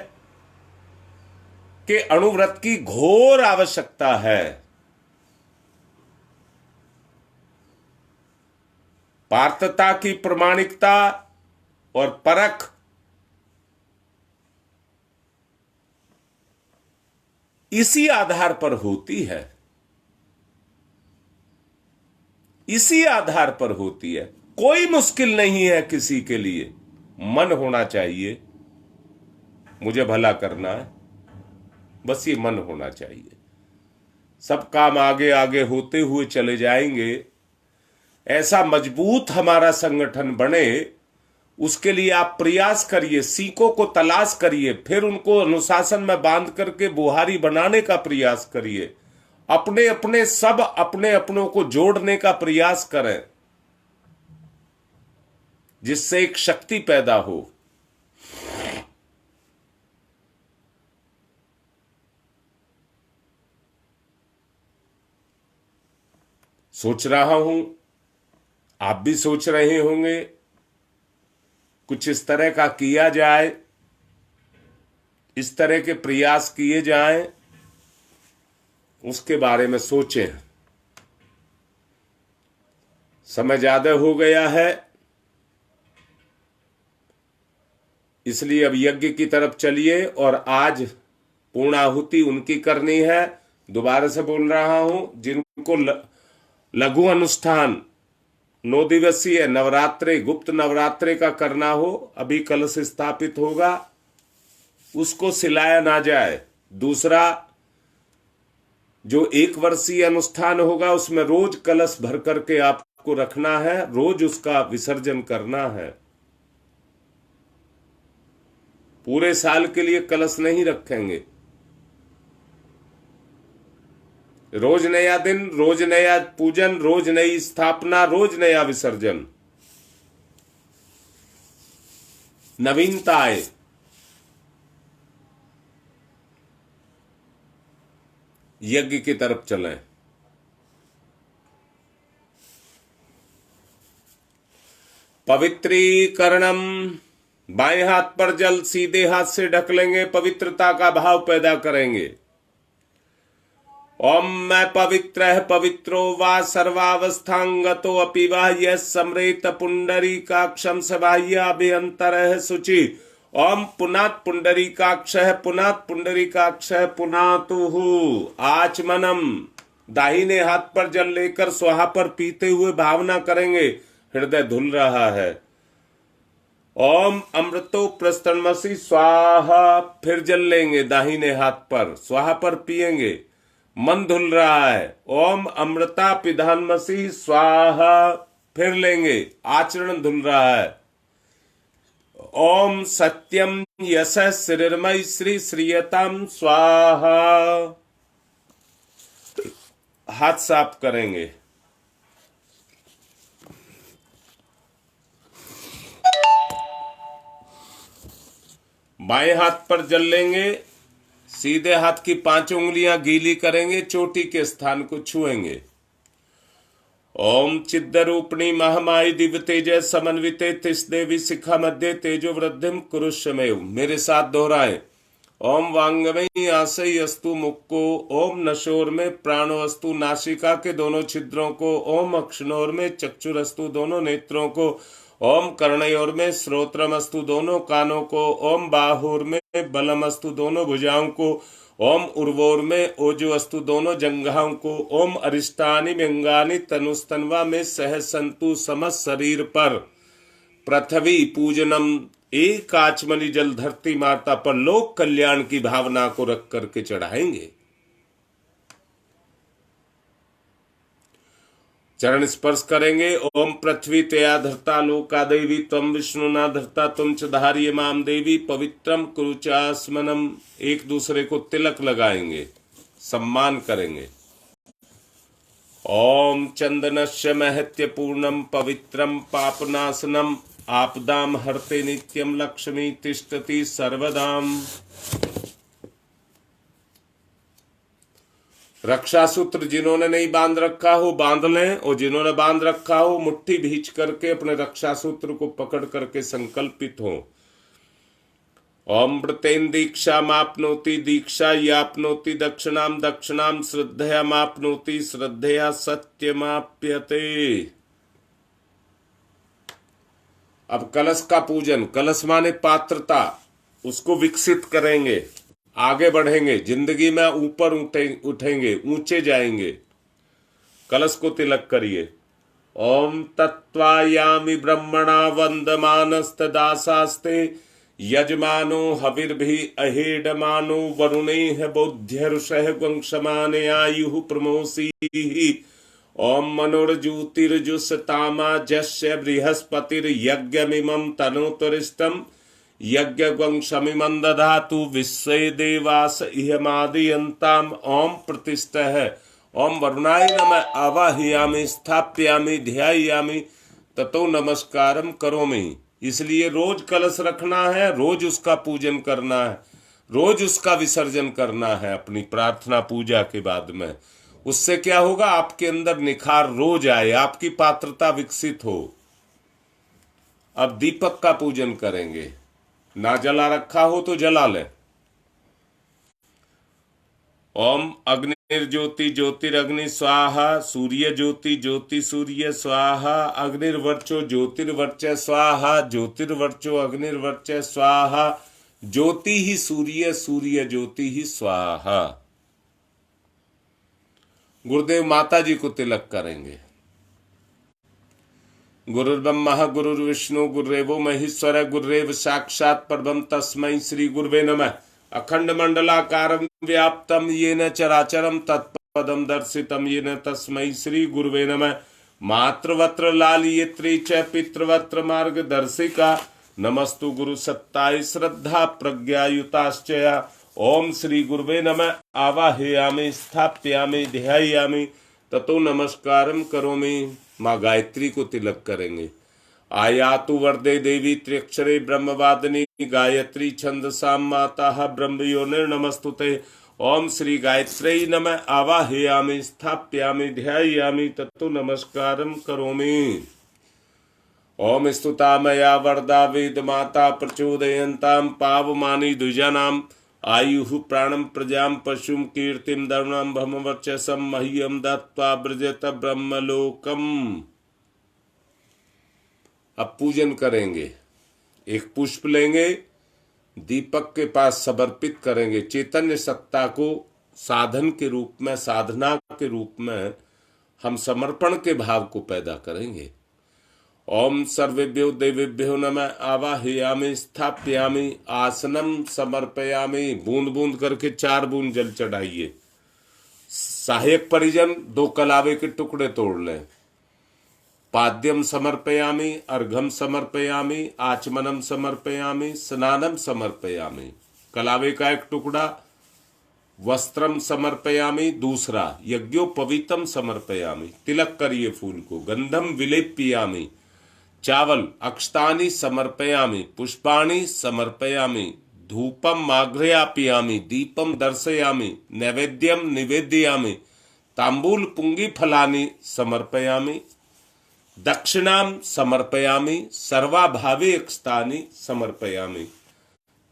कि अणुव्रत की घोर आवश्यकता है। पार्थता की प्रामाणिकता और परख इसी आधार पर होती है, इसी आधार पर होती है। कोई मुश्किल नहीं है किसी के लिए। मन होना चाहिए, मुझे भला करना है, बस ये मन होना चाहिए। सब काम आगे आगे होते हुए चले जाएंगे। ऐसा मजबूत हमारा संगठन बने उसके लिए आप प्रयास करिए, सीखों को तलाश करिए, फिर उनको अनुशासन में बांध करके बुहारी बनाने का प्रयास करिए। अपने अपने सब अपने अपनों को जोड़ने का प्रयास करें, जिससे एक शक्ति पैदा हो। सोच रहा हूं, आप भी सोच रहे होंगे, कुछ इस तरह का किया जाए, इस तरह के प्रयास किए जाएं, उसके बारे में सोचें। समय ज्यादा हो गया है, इसलिए अब यज्ञ की तरफ चलिए। और आज पूर्णाहुति उनकी करनी है। दोबारा से बोल रहा हूं, जिनको लघु अनुष्ठान 9 दिवसीय नवरात्रे, गुप्त नवरात्रे का करना हो, अभी कलश स्थापित होगा, उसको सिलाया ना जाए। दूसरा, जो 1 वर्षीय अनुष्ठान होगा, उसमें रोज कलश भर करके आपको रखना है, रोज उसका विसर्जन करना है। पूरे साल के लिए कलश नहीं रखेंगे। रोज नया दिन, रोज नया पूजन, रोज नई स्थापना, रोज नया विसर्जन, नवीनता आए। यज्ञ की तरफ चलें। पवित्रीकरणम, बाएं हाथ पर जल सीधे हाथ से ढक लेंगे, पवित्रता का भाव पैदा करेंगे। ओम मैं पवित्र है, पवित्रो वा सर्वावस्थांगतो अपि वा यह समृत पुंडरीकाक्षम सबाह्याभ्यंतर है शुचि। ओम पुनात पुंडरीकाक्ष है, पुनात पुंडरीकाक्ष है, पुनातुहु आचमनम। दाहिने हाथ पर जल लेकर स्वाहा पर पीते हुए भावना करेंगे, हृदय धुल रहा है। ओम अमृतो प्रस्तनमसी स्वाहा, फिर जल लेंगे दाहिने हाथ पर, स्वाहा पर पिएंगे, मन धुल रहा है। ओम अमृता पिधानमसी स्वाहा, फिर लेंगे, आचरण धुल रहा है। ओम सत्यम यश श्रीर्मय श्री श्रीयताम स्वाहा, हाथ साफ करेंगे। बाएं हाथ पर जल लेंगे, सीधे हाथ की 5 उंगलियां गीली करेंगे, चोटी के स्थान को छुएंगे। ओम चिद्रूपिणी महामाई दिव्य तेज समन्विते तिस देवी शिखा मध्य तेजो वृद्धिम कुरुष्यमेव। मेरे साथ दोहराएं। ओम वांगमयी आशय अस्तु मुक्को, ओम नशोर में प्राणोस्तु नासिका के दोनों छिद्रों को, ओम अक्षणोर में चक्षुरस्तु दोनों नेत्रों को, ओम कर्णयोर में श्रोत्रमस्तु दोनों कानों को, ओम बाहुर में बलमस्तु दोनों भुजाओं को, ओम उर्वोर में ओजोअस्तु दोनों जंघाओं को, ओम अरिष्टानि व्यंगानि तनुस्तन्वा में सहसंतु समस्त शरीर पर। पृथ्वी पूजनम, एक आचमनी जल धरती माता पर लोक कल्याण की भावना को रख करके चढ़ाएंगे। चरण स्पर्श करेंगे। ओम पृथ्वी तया धरता लोका देवी, तम विष्णु ना धरता तुम च धारिये माम देवी, पवित्रम कुरुचास्मनम। एक दूसरे को तिलक लगाएंगे, सम्मान करेंगे। ओम चंदनस्य महत्य पूर्णम पवित्रम पापनाशनम, आपदाम हरते नित्यम लक्ष्मी तिष्ठति सर्वदाम। रक्षा सूत्र जिन्होंने नहीं बांध रखा हो बांध लें, और जिन्होंने बांध रखा हो मुट्ठी भींच करके अपने रक्षा सूत्र को पकड़ करके संकल्पित हो। ओम व्रतेन दीक्षा मापनोति दीक्षा यापनोति दक्षिणाम दक्षिणाम श्रद्धया मापनोति श्रद्धया सत्यमाप्यते। अब कलश का पूजन, कलश माने पात्रता, उसको विकसित करेंगे, आगे बढ़ेंगे, जिंदगी में ऊपर उठेंगे, ऊंचे जाएंगे। कलश को तिलक करिए। ओम तत्वायामि ब्रह्मणा वंदमानस्तदासास्ते, यजमानो हविर्भि अहेडमानो वरुणे बोध्यरुषः वंशमाने आयुः प्रमोसी। ओम मनोर्ज्योतिर्जुषतामा जस्य बृहस्पतिर्यज्ञमिमं तनोतरिष्टं यज्ञं शमिमं दधातु विश्वे देवास इहमादयन्ताम्। ओम प्रतिष्ठः। ओम वरुणाय नमः आवाहयामि स्थापयामि ध्यायामि ततो नमस्कारम करोमि। इसलिए रोज कलश रखना है, रोज उसका पूजन करना है, रोज उसका विसर्जन करना है अपनी प्रार्थना पूजा के बाद में। उससे क्या होगा, आपके अंदर निखार रोज आए, आपकी पात्रता विकसित हो। अब दीपक का पूजन करेंगे। ना जला रखा हो तो जला ले। ओम अग्निर्ज्योति ज्योतिरग्नि स्वाहा, सूर्य ज्योति ज्योति सूर्य स्वाहा, अग्निर्वर्चो ज्योतिर्वर्च स्वाहा, ज्योतिर्वर्चो अग्निर्वर्च स्वाहा, ज्योति ही सूर्य सूर्य ज्योति ही स्वाहा। गुरुदेव माता जी को तिलक करेंगे। गुरुर्ब्रह्मा गुरुर्विष्णु गुरुरेवो महेश्वर गुरुरेव साक्षात् परब्रह्म तस्मै श्री गुरुवे नमः। अखंड मंडलाकारं व्याप्तं येन चराचरं तत्पदं दर्शितं येन तस्मै श्री गुरुवे नमः। मातृवत्र लालयित्री च पितृवत्र मार्गदर्शिका नमस्तु गुरु सत्ताय श्रद्धा प्रज्ञायुताश्चया। ओम श्री गुरुवे नमः आवाहयामि स्थापयामि ध्यायामि ततो नमस्कारम करोमि। माँ गायत्री को तिलक करेंगे। आयातु वरदे देवी त्र्यक्षरे ब्रह्मवादिनी गायत्री छंदसाम माता ब्रह्मयोनिर्नमस्तुते। ओम श्री गायत्री नमः आवाहयामि स्थापयामि ध्यायामि ततो नमस्कारम करोमि। ओम स्तुता मया वरदा वेद माता प्रचोदयन्तां पावमानी द्विजानां आयुः प्राणं प्रजां पशुं कीर्तिं धर्मं भमवर्चसं मह्यं दत्त्वा ब्रजत ब्रह्मलोकम। अब पूजन करेंगे। एक पुष्प लेंगे, दीपक के पास समर्पित करेंगे। चैतन्य सत्ता को साधन के रूप में, साधना के रूप में हम समर्पण के भाव को पैदा करेंगे। ओम सर्वेभ्यो देवेभ्यो नमः आवाहयामि स्थापयामि आसनम समर्पयामि। बूंद बूंद करके 4 बूंद जल चढ़ाइए। सहायक परिजन 2 कलावे के टुकड़े तोड़ लें। पाद्यम समर्पयामि, अर्घम समर्पयामि, आचमनम समर्पयामि, स्नानम समर्पयामि। कलावे का 1 टुकड़ा, वस्त्रम समर्पयामि दूसरा, यज्ञोपवीतम समर्पयामि। तिलक करिए फूल को। गंधम विलेप्यामि। चावल अक्षतानि समर्पयामि, पुष्पाणि समर्पयामि, धूपम आघ्रयापयामि, दीपम दर्शयामि, नैवेद्यम निवेदयामि, तांबूल पुंगी फलानि समर्पयामि, दक्षिणाम समर्पयामि, सर्वाभावे अक्षतानि समर्पयामि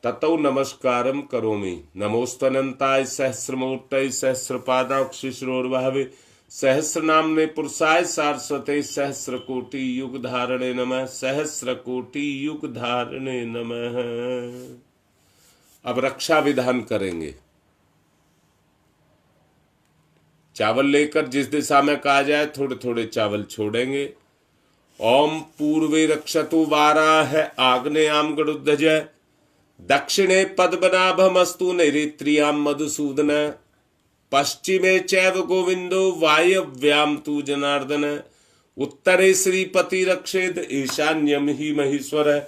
ततो नमस्कारम करोमि। नमोस्तनंताय सहस्रमूर्तये सहस्रपादाक्षिश्रोर्भावे सहस्रनाम्ने पुरुषाय सारस्वते सहस्रकोटि युग धारणे नमः। सहस्रकोटि युग धारणे नमः। अब रक्षा विधान करेंगे। चावल लेकर जिस दिशा में कहा जाए थोड़े थोड़े चावल छोड़ेंगे। ओम पूर्वे रक्षतु वाराह आग्नेयाम गरुध्वज, दक्षिणे पद्मनाभमस्तु नैऋत्याम मधुसूदन, पश्चिमे चैव गोविंदो वायव्याम तु जनार्दन, उत्तरे श्रीपति रक्षेद ईशान्यम ही महेश्वर।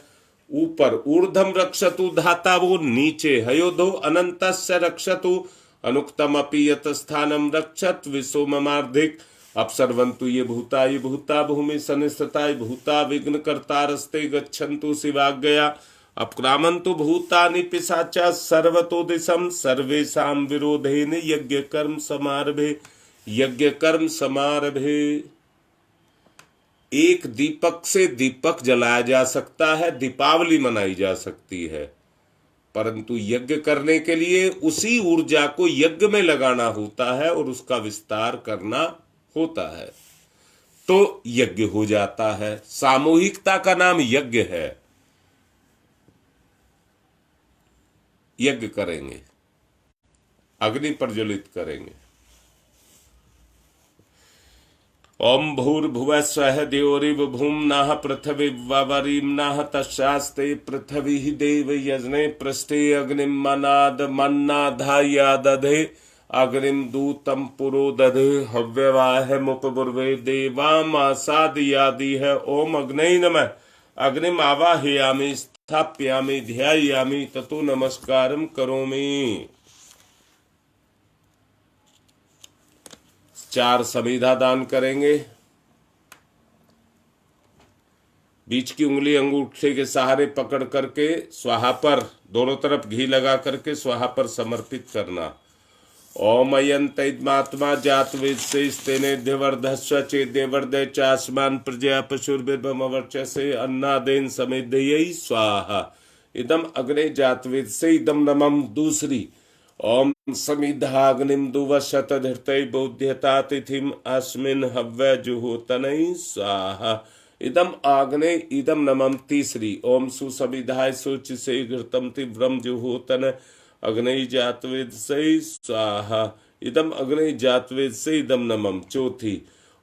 ऊपर ऊर्ध्वम रक्षतु धाता, वो नीचे हयोधो अनंतस्य रक्षतु, अनुक्तम अपि यत स्थानम रक्षत विश्वमार्धिक। अपसर्वन्तु ये भूता भूमि सनिस्थिताय भूता विघ्न कर्तारस्ते गच्छन्तु शिवाज्ञया। अपक्रामन्तु भूतानि पिशाचा सर्वतो दिशम, सर्वेषां विरोधेन यज्ञ कर्म समारभे। यज्ञ कर्म समारभे। एक दीपक से दीपक जलाया जा सकता है, दीपावली मनाई जा सकती है, परंतु यज्ञ करने के लिए उसी ऊर्जा को यज्ञ में लगाना होता है और उसका विस्तार करना होता है, तो यज्ञ हो जाता है। सामूहिकता का नाम यज्ञ है। यज्ञ करेंगे, अग्नि प्रज्वलित करेंगे। ओम भूर्भुवः स्वः द्यौरिव भूम्नाः पृथिवीवरीम्नाः तस्यास्ते पृथिवी देव यजने पृष्ठे अग्निं मन्नाधाय दधे अग्निम दूतम पुरो दधे हव्यवाहमुपब्रवे देवामासादयादि है। ओम अग्नये नमः। अग्निम आवाहयामि स्थापयामि ध्यायामि ततो नमस्कारम करोमि। 4 समीधा दान करेंगे। बीच की उंगली अंगूठे के सहारे पकड़ करके स्वाहा पर, दोनों तरफ घी लगा करके स्वाहा पर समर्पित करना। ओम अयंतमात्मा जात वेदसेस्तेनेध्यवर्धस्व चेद्यवर्धय चास्मान प्रजया पशुर्भिर्भमवर्चसे अन्नादेन समेधयै स्वाहा। इदम अग्ने जात वेद से इदम नमम। दूसरी ओम समिधाग्निम दुवशत धृतै बोध्यता तिथिम अस्मिन हव्य जुहोतनै स्वाहा। इदम आग्ने इदम नमम। तीसरी ओम सुसमिधाय शुचि से घृतम तीव्रम जुहोतन अग्नि जातवेद से स्वाहा। इदम अग्नि जातवेद से इदम नमम। चौथी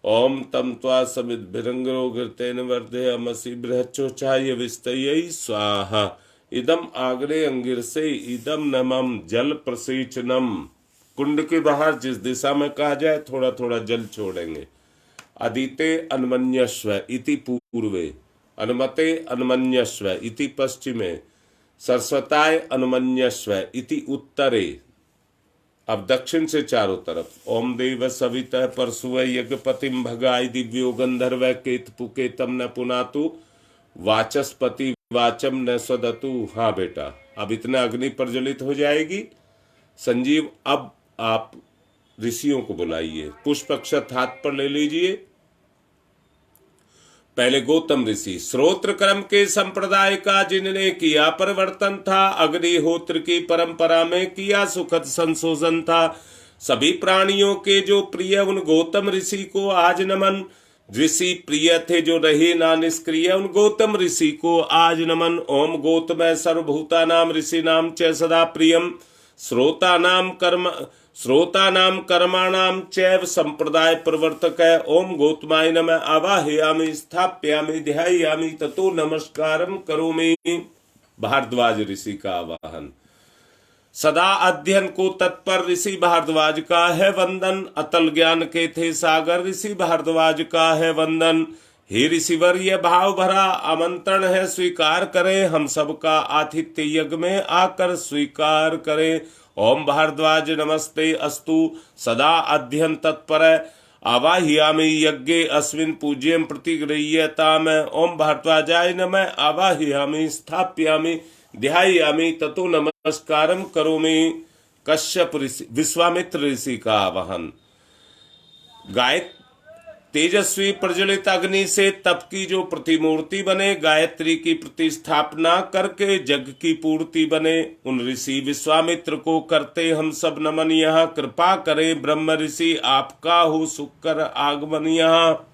ओम तम त्वा समित भिरंगरो घृतेन वर्धयमसि बृहच्चोचाय विस्तयै स्वाहा। इदम आग्ने अंगिर से इदम नमम। जल प्रसेचनम। कुंड के बाहर जिस दिशा में कहा जाए थोड़ा थोड़ा जल छोड़ेंगे। अदिते अन्मन्यस्व इति पूर्वे, अनुमते अन्मन्यस्व इति पश्चिमे, सरस्वताय अनुमन्यस्व इति उत्तरे। अब दक्षिण से चारों तरफ। ओम देव सवितः परशुव यज्ञपतिम भगाय दिव्यो गंधर्व केतपुकेतम न पुनातु वाचस्पति वाचम न स्वदतु। हाँ बेटा, अब इतना अग्नि प्रज्वलित हो जाएगी। संजीव, अब आप ऋषियों को बुलाइए। पुष्प अक्षत हाथ पर ले लीजिए। पहले गौतम ऋषि, श्रोत्र क्रम के संप्रदाय का जिनने किया परिवर्तन था, अग्निहोत्र की परंपरा में किया सुखद संशोधन था, सभी प्राणियों के जो प्रिय उन गौतम ऋषि को आज नमन। ऋषि प्रिय थे जो रहे ना निष्क्रिय, उन गौतम ऋषि को आज नमन। ओम गौतम सर्वभूता नाम ऋषि नाम च सदा प्रियम, श्रोता नाम कर्माणाम चैव संप्रदाय प्रवर्तक है। ओम गौतमाय नमः। आवाहयामि स्थापयामि ध्यायामि ततो नमस्कारम करोमि। भारद्वाज ऋषि का आवाहन। सदा अध्ययन को तत्पर ऋषि भारद्वाज का है वंदन। अतल ज्ञान के थे सागर ऋषि भारद्वाज का है वंदन। हे ऋषिवर, यह भाव भरा आमंत्रण है, स्वीकार करें। हम सबका आतिथ्य यज्ञ में आकर स्वीकार करें। ओम भारद्वाज नमस्ते अस्तु। सदा अध्ययन तत्पर आवाहयामि यज्ञे अस्मिन् पूज्यं प्रतिगृह्यताम्। ओम भारद्वाजाय नमः। आवाहयामि स्थापयामि ध्यायामि ततो नमस्कारम करोमि। कश्यप ऋषि, विश्वामित्र ऋषि का आवाहन। गायत्री तेजस्वी प्रज्वलित अग्नि से तप की जो प्रतिमूर्ति बने, गायत्री की प्रतिस्थापना करके जग की पूर्ति बने, उन ऋषि विश्वामित्र को करते हम सब नमन। यहाँ कृपा करें ब्रह्म ऋषि, आपका हो सुकर आगमन यहाँ।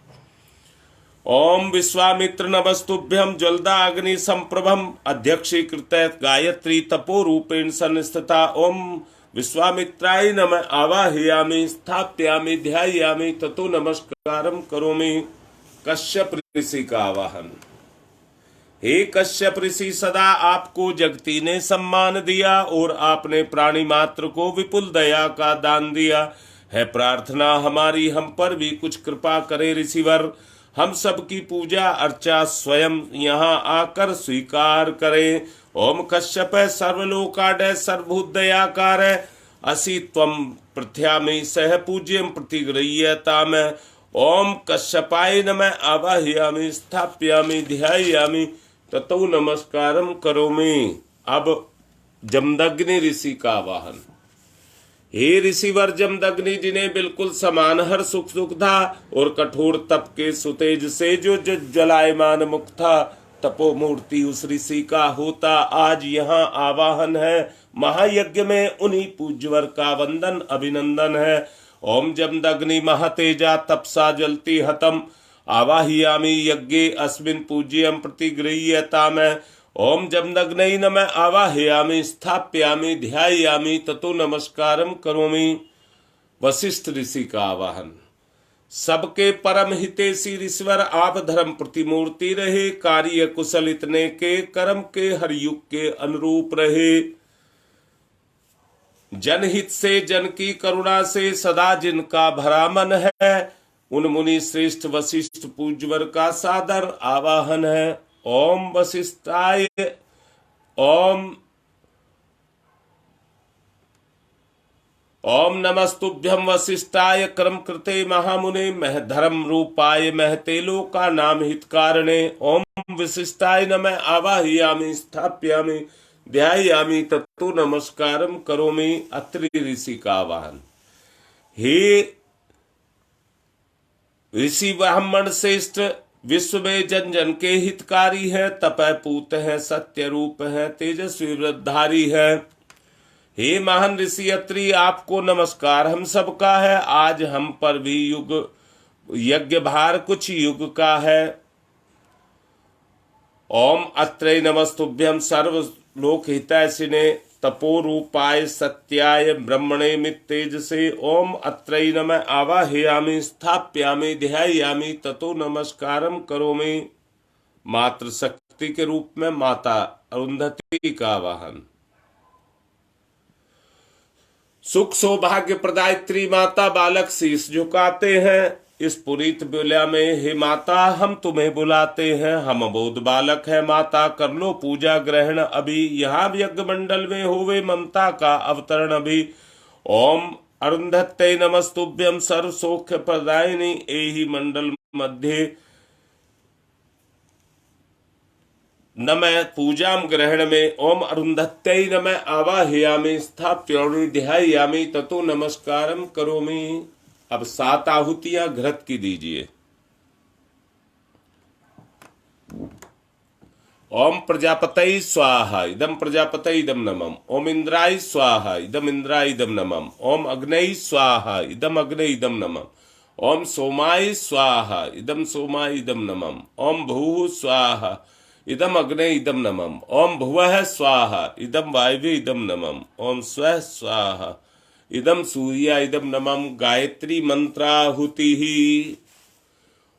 ओम विश्वामित्र नमस्तुभ्यम। ज्वलदा अग्नि संप्रभम अध्यक्षीकृत गायत्री तपो रूपेण संस्थिता। ओम विश्वामित्राय नमः। आवाहयामि स्थापयामि ध्यायामि ततो नमस्कारम करोमि। कश्यप ऋषि का आवाहन। हे कश्यप ऋषि, सदा आपको जगती ने सम्मान दिया और आपने प्राणी मात्र को विपुल दया का दान दिया है। प्रार्थना हमारी हम पर भी कुछ कृपा करे ऋषिवर। हम सब की पूजा अर्चा स्वयं यहाँ आकर स्वीकार करें। ओम कश्यप सर्वलोकाडय सर्वभूत दयाकार असि त्वं प्रथ्यामि सह पूज्यं प्रतिगृह्यताम्। ओम कश्यपाय नमः। आवाहयामि स्थापयामि ध्यायामि ततो नमस्कारम करोमि। अब जमदग्नि ऋषि का आवाहन। हे ऋषिवर जमदग्नि, जिन्हें बिल्कुल समान हर सुख था और कठोर तप के सुतेज से जो ज्वलायमान मुख था, तपोमूर्ति उस ऋषि का होता आज यहाँ आवाहन है। महायज्ञ में उन्हीं पूज्यवर का वंदन अभिनंदन है। ओम जमदग्नि महातेजा तपसा जलती हतम। आवाहयामि यज्ञे अस्मिन् पूज्यं प्रतिगृह्यताम्। ओम जमदग्नै नमः। आवाहयामि स्थापयामि ध्यायामि ततो नमस्कारम करोमि। वशिष्ठ ऋषि का आवाहन। सबके परम हितेशी ऋषिवर, आप धर्म प्रतिमूर्ति रहे, कार्य कुशल इतने के कर्म के हर युग के अनुरूप रहे। जनहित से जन की करुणा से सदा जिनका भरा मन है, उन मुनि श्रेष्ठ वशिष्ठ पूज्यवर का सादर आवाहन है। ओम वशिष्ठाय ओम ओम नमस्तुभ्यं वशिष्ठाय कर्म कृते महामुने मह धर्म रूपाय महते लोका नाम हित कारणे। ओम वशिष्ठाय नमः आवाहयामि स्थापयामि ध्यायामि तत्तो नमस्कारम करोमि। अत्रि ऋषि का आवाहन। हे ऋषि ब्राह्मण श्रेष्ठ, विश्व में जन जन के हितकारी है, तपय पूत है, सत्य रूप है, तेजस्वी वृद्धधारी है। हे महान ऋषि अत्रि, आपको नमस्कार हम सबका है। आज हम पर भी युग यज्ञ भार कुछ युग का है। ओम अत्रे नमस्तुभ्यं सर्वलोक हितैषिणे तपो रूपाय सत्याय ब्रह्मणे मित्तेजसे। ओम अत्रै नमः आवाहयामि स्थापयामि ध्यायामि ततो नमस्कारम करोमि। मातृ शक्ति के रूप में माता अरुंधति का आवाहन। सुख सौभाग्य प्रदायत्री माता बालक शीश झुकाते हैं। इस पुरीत बेला में हे माता हम तुम्हें बुलाते हैं। हम बोध बालक है माता, कर लो पूजा ग्रहण अभी। यहाँ यज्ञ मंडल में होवे ममता का अवतरण अभी। ओम अरुंधत्ते नमस्तुभ्यं सर्व सौख्य प्रदायिनी एहि मंडल मध्य नमः पूजाम ग्रहण में। ओम अरुंधत्यै नमः आवाहयामि स्थापयामि ध्यायामि ततो नमस्कारम करोमि। अब 7 आहुतियां घृत की दीजिए। ओम प्रजापतये स्वाहा इदम प्रजापतये इदम नमः। ओम इंद्राय स्वाहा इदम इंद्राय इदम नमः। ओम अग्नये स्वाहा इदम अग्नये इदम नमः। ओम सोमाय स्वाहा इदम सोमाय इदम नमः। ओम भूः स्वाहा इदम अग्ने इदम नमः। ओम भुवः स्वाहा इदम वायवे इदम नमः। ओम स्वः स्वाहा इदम सूर्य इदम नमः। गायत्री मंत्राहुति।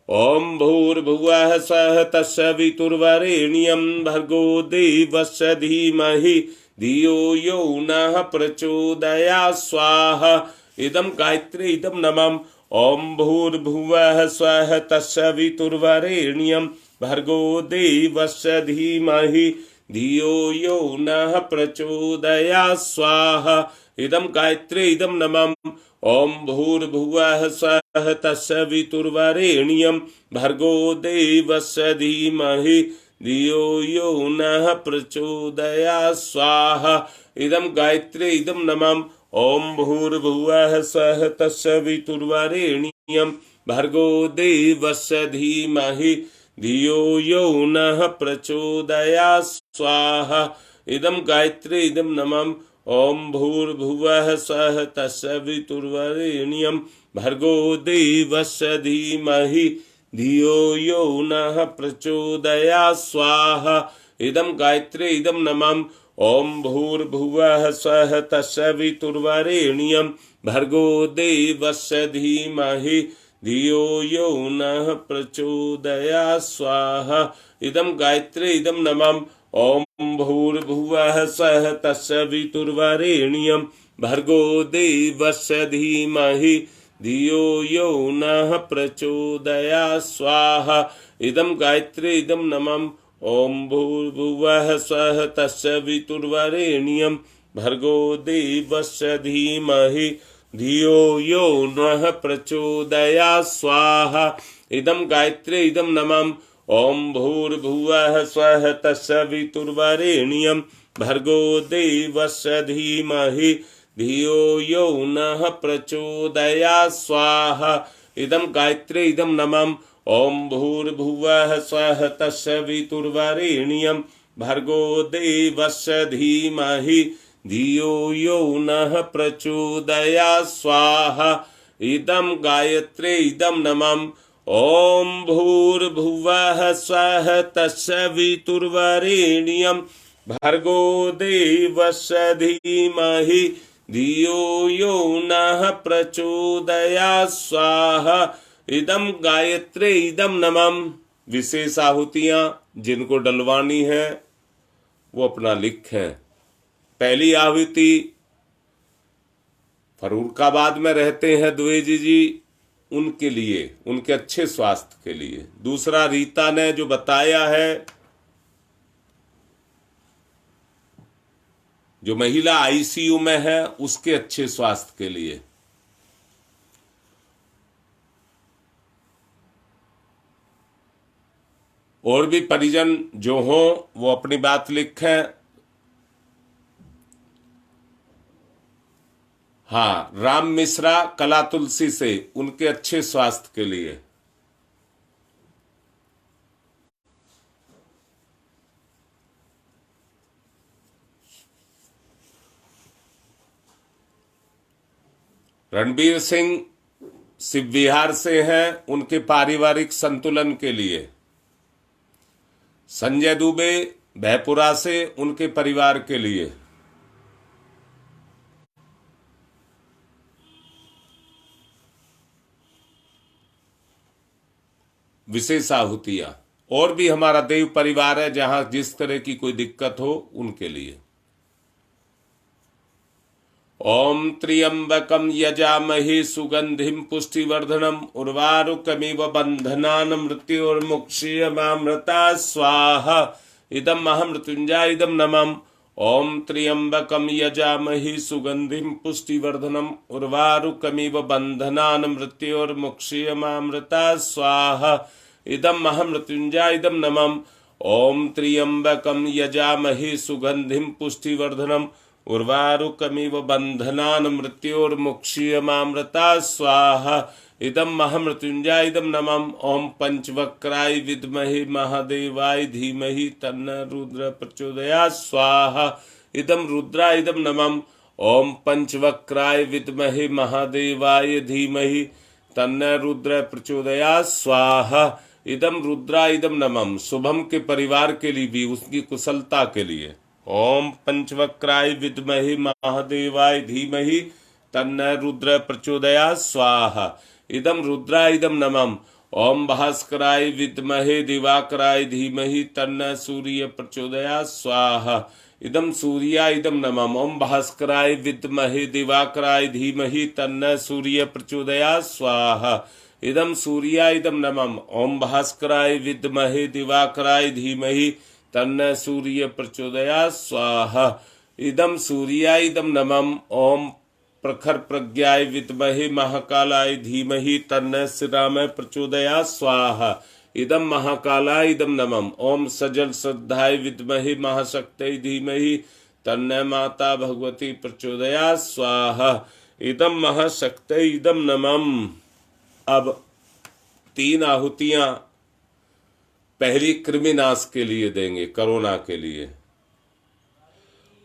ओम भूर्भुवः स्वः तत्सवितुर्वरेण्यं भर्गो देवस्य धीमहि धियो यो नः प्रचोदयात् स्वाहा इदम गायत्री इदम नमः। ओम भूर्भुवः स्वः तत्सवितुर्वरेण्यं भर्गो देवस्य धीमहि धियो यो नः प्रचोदयात् स्वाहा इदम गायत्री इदम नमः। ओम भूर्भुवः स्वः तत्सवितुर्वरेण्यं भर्गो देवस्य धीमहि धियो यो नः प्रचोदयात् स्वाहा इदम गायत्री इदम नमः। ओम भूर्भुवः स्वः तत्सवितुर्वरेण्यं भर्गो देवस्य धीमहि धियो यो नः प्रचोदयात् स्वाहा इदम गायत्री इदम नमः। ओम भूर्भुवः स्वः तत्सवितुर्वरेण्यं भर्गो देवस्य धीमहि धियो यो नः प्रचोदयात् स्वाहा इदम गायत्री इदम नमः। ओम भूर्भुवः स्वः तत्सवितुर्वरेण्यं भर्गो देवस्य धीमहि धियो यो नः प्रचोदयात् स्वाहा इदम गायत्री इदम नमः। ओम भूर्भुवः स्वः तत्सवितुर्वरेण्यं भर्गो देवस्य धीमहि धियो यो नः प्रचोदयात् स्वाहा इदम गायत्री इदम नमः। ओम भूर्भुवः स्वः तत्सवितुर्वरेण्यं भर्गो देवस्य धीमहि धियो यो नः प्रचोदयात् स्वाहा इदम गायत्री इदम नमः। ओम भूर्भुवः स्वः तत्सवितुर्वरेण्यं भर्गो देवस्य धीमहि धियो यो नः प्रचोदयात् स्वाहा इदम गायत्री इदम नमः। ओम भूर्भुवः स्वः तत्सवितुर्वरेण्यं भर्गो देवस्य धीमहि धियो यो नः प्रचोदयात् स्वाहा इदम गायत्री इदम नमः। ओम भूर्भुवः स्वः तत्सवितुर्वरेण्यं भर्गो देवस्य धीमहि धियो यो नः प्रचोदयात् स्वाहा इदम गायत्री इदम नमः। विशेष आहुतियां जिनको डलवानी है वो अपना लिखें। पहली आहुति फरूर्खाबाद में रहते हैं द्विवेदी जी, उनके लिए, उनके अच्छे स्वास्थ्य के लिए। दूसरा, रीता ने जो बताया है, जो महिला आईसीयू में है, उसके अच्छे स्वास्थ्य के लिए। और भी परिजन जो हों वो अपनी बात लिखें। हाँ, राम मिश्रा कला तुलसी से, उनके अच्छे स्वास्थ्य के लिए। रणबीर सिंह शिव विहार से हैं, उनके पारिवारिक संतुलन के लिए। संजय दुबे भयपुरा से, उनके परिवार के लिए। विशेष आहुतियां। और भी हमारा देव परिवार है, जहां जिस तरह की कोई दिक्कत हो उनके लिए। ओम त्र्यंबकम यजामहे सुगंधिम पुष्टिवर्धनम उर्वारुकमिव बंधनान मृत्योर्मुक्षीयमामृता स्वाहा। इदम महामृत्युंजय इदम नमः। ओम त्र्यंबकम यजामहे सुगंधिम पुष्टिवर्धनम उर्वारुकमिव बंधनान मृत्योर्मुक्षीयमामृता स्वाहा। इदम महामृत्युंजय इदम नमः। ओम त्र्यंबकम यजामहे सुगंधिम पुष्टिवर्धनम उर्वारुकमिव बंधनान मृत्योर्मुक्षीयमामृता स्वाहा। इदम महामृत्युंजय इदम नमः। ओम पंचवक्राय विद्महे महादेवाय धीमहि तन्न रुद्र प्रचोदयात् स्वाहा। इदम रुद्राय इदम नमः। ओम पंचवक्राय विद्महे महादेवाय धीमहि तन्न रुद्र प्रचोदयात् स्वाहा। इदम रुद्राय इदम नमः। शुभम के परिवार के लिए भी, उसकी कुशलता के लिए। ओम पंचवक्राय विद्महे महादेवाय धीमहि तन्न रुद्र प्रचोदयात् स्वाहा। इदम रुद्राय इदम नमः। ओम भास्कराय विद्महे दिवाकराय धीमहि तन्न सूर्य प्रचोदयात् स्वाहा। इदम सूर्याय इदम नमः। ओम भास्कराय विद्महे दिवाकराय धीमहि तन्न सूर्य प्रचोदयात् स्वाहा। इदम सूर्याय इदम नमः। ओम भास्कराय विद्महे दिवाकराय धीमहि तन्न सूर्य प्रचोदयात् स्वाहा। इदम सूर्याय इदम नमः। ओम प्रखर प्रज्ञाय विद्महे महाकालाय धीमहि तन्न श्रीराम प्रचोदयात् स्वाहा। इदम महाकालाय इदम नमः। ओम सजल श्रद्धाय विद्महे महाशक्तये धीमहि तन्न माता भगवती प्रचोदयात् स्वाहा। इदम महाशक्तये इदम नमः। अब 3 आहुतियां पहली कृमिनाश के लिए देंगे, कोरोना के लिए।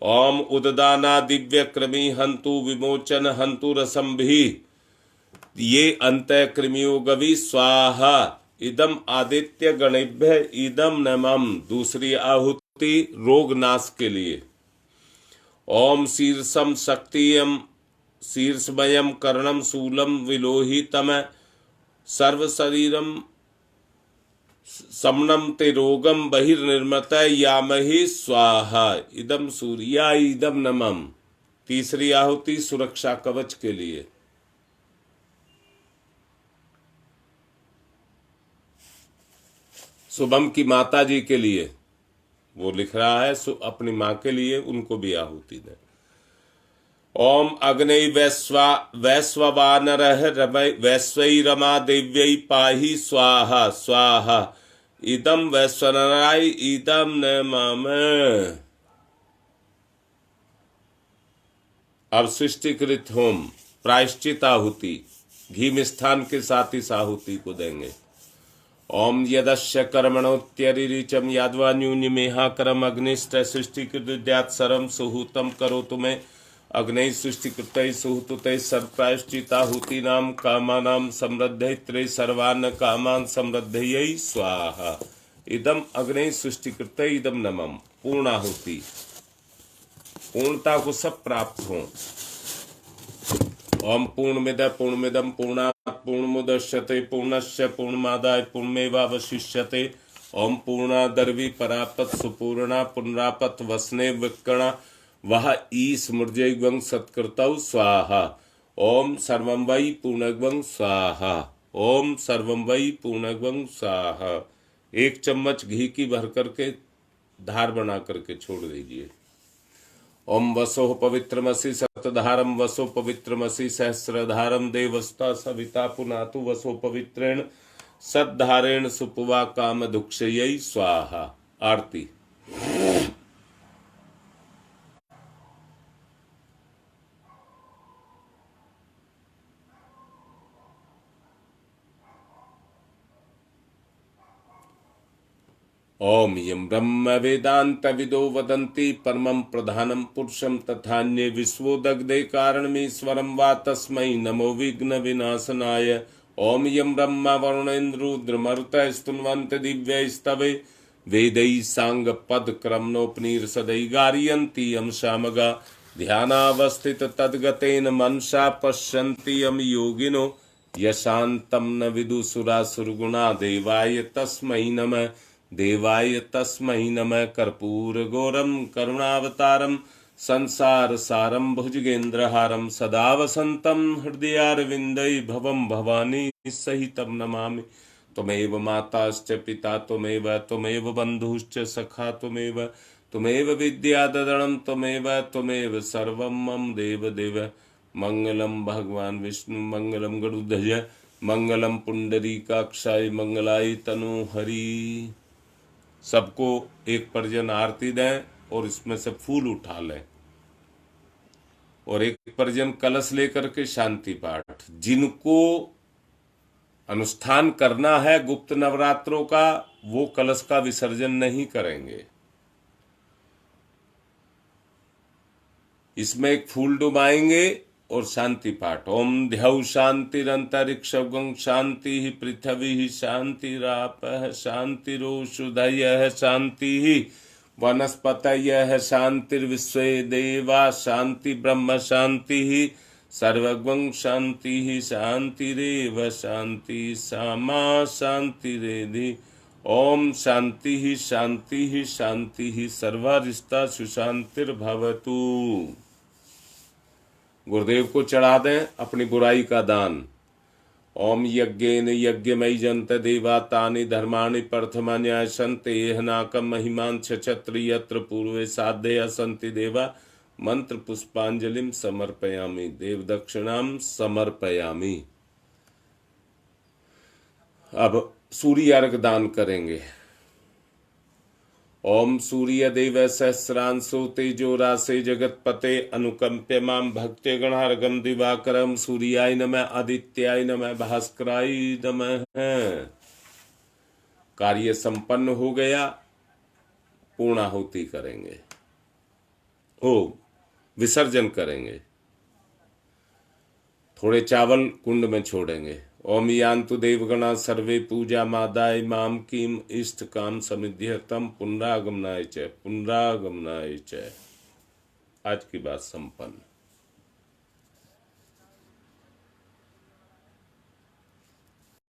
ओम उददाना दिव्य कृमि हंतु विमोचन हंतु रसंभि ये अंत कृमियो गवि स्वाहा। इदम आदित्य गणेभ्य इदम नमः। दूसरी आहुति रोग नाश के लिए। ओम शीर्षम शक्तियम शीर्षमयम कर्णम शूलम विलोहितम सर्व शरीरम समनम ते रोगम बहिर्निर्मत यामहि स्वाहा। इदम सूर्याय इदम नमः। तीसरी आहुति सुरक्षा कवच के लिए। शुभम की माता जी के लिए, वो लिख रहा है अपनी माँ के लिए, उनको भी आहुति दें। ओम अग्नि वैश्वानरः वैश्वै रमा देव्यै पाहि स्वाहा स्वाहा। इदम वैश्वानराय इदम नमः। अब सृष्टिकृत होम प्रायश्चित आहुति घी मिष्ठान के साथ इस आहुति को देंगे। ओम यदस्य कर्मणोत्यरिचम यादवान्यून्यमेहा करम अग्निष्ट सृष्टिकृत सरम सुहूतम करो तुम्हें अग्नि सृष्टिकृत सुहूत सर्वप्रायश्चिताहुति नाम कामानाम समृद्धये सर्वान् कामान समृद्धये स्वाहा। इदम अग्नि सृष्टिकृत इदम नमः। पूर्णाहुति, पूर्णता को सब प्राप्त हो। ओम पूर्णमिदं पूर्णात् पूर्णमुदच्यते पूर्णस्य पूर्णमादाय पूर्णमेवावशिष्यते। ओम पूर्णादर्वी परापत सुपूर्णा पुनरापत वसने विकणा वह ईस मृजय सत्कृतौ स्वाहा। ओम सर्वं वै पूर्णग्वं स्वाहा। ओम सर्वं वै पूर्णग्वं स्वाहा। 1 चम्मच घी की भर करके धार बना करके छोड़ दीजिए। ओम वसो पवित्रमसि शतधारम वसो पवित्रमसि सहस्रधारम देवस्ता सविता पुनातु वसो पवित्रेण सद्धारेण सुपुवा काम दुक्षयी स्वाहा। आरती। ओम यम ब्रह्म वेदांत विदो वदन्ति परमं प्रधानं पुरुषं तथान्ये विश्वोदग्धे कारणमीश्वरं वा तस्मै नमो विघ्न विनाशनाय। ओम यम ब्रह्म वरुणेन्द्रुद्रमरुतः स्तुन्वन्ति दिव्यैस्तवे वेदैः सांग पद क्रमणोपनिषदै गारयन्ति यम सामगा ध्यानावस्थित तद्गतेन मनसा पश्यन्ति यम योगिनो यशान्तं न विदुसुरासुरगुणा देवाय तस्मै नमः। देवाय तस्मै नमः। कर्पूर गौरम करुणावतारम संसार सारम भुजगेन्द्रहारम सदा वसंतम हृदयारविंदे भवम भवानी सहितम नमामि। त्वमेव माताश्च पिता त्वमेव बंधुश्च सखा त्वमेव विद्याददनं त्वमेव सर्वं मम देव। मंगलम भगवान विष्णु मंगलम गरुड़ध्वज मंगलम पुंडरीकाक्षाय मंगलाय तनोहरि। सबको एक पर्जन आरती दें और इसमें से फूल उठा लें और एक पर्जन कलश लेकर के शांति पाठ। जिनको अनुष्ठान करना है गुप्त नवरात्रों का वो कलश का विसर्जन नहीं करेंगे। इसमें एक फूल डुबाएंगे और शांति पाठ। ओम ध्यौ शांतिरंतरिक्षं शांति पृथ्वी शांतिरापः शांतिरोषधयः शांति वनस्पतयः शांतिर्विश्वे देवा शांति ब्रह्म शांति सर्वगं शांति शांतिरेव शांति सामा शांतिरेधि। ओम शांति शांति शांति सर्वारिष्टा सुशांतिर्भवतु। गुरुदेव को चढ़ा दें अपनी बुराई का दान। ओम यज्ञेन यज्ञमयी जंत देवा तानि धर्माणि प्रथमान्याय संत एह नाकम महिमान छत्र यत्र पूर्वे साधया संति देवा मंत्र पुष्पांजलिम समर्पयामि देव दक्षिणाम समर्पयामि। अब सूर्य अर्घ दान करेंगे। ओम सूर्य देव सहस्रांशो तेजो राशे जगतपते अनुकंप्य माम भक्त्य गणार्गम दिवाकरम सूर्याय नमः आदित्याय नमः भास्कराय नमः। कार्य संपन्न हो गया। पूर्णाहुति करेंगे। ओ विसर्जन करेंगे। थोड़े चावल कुंड में छोड़ेंगे। ओम यान्तु देवगणा सर्वे पूजा मादाय माम किम इष्ट काम समिध्यतम पुनरागमनाय च। आज की बात संपन्न।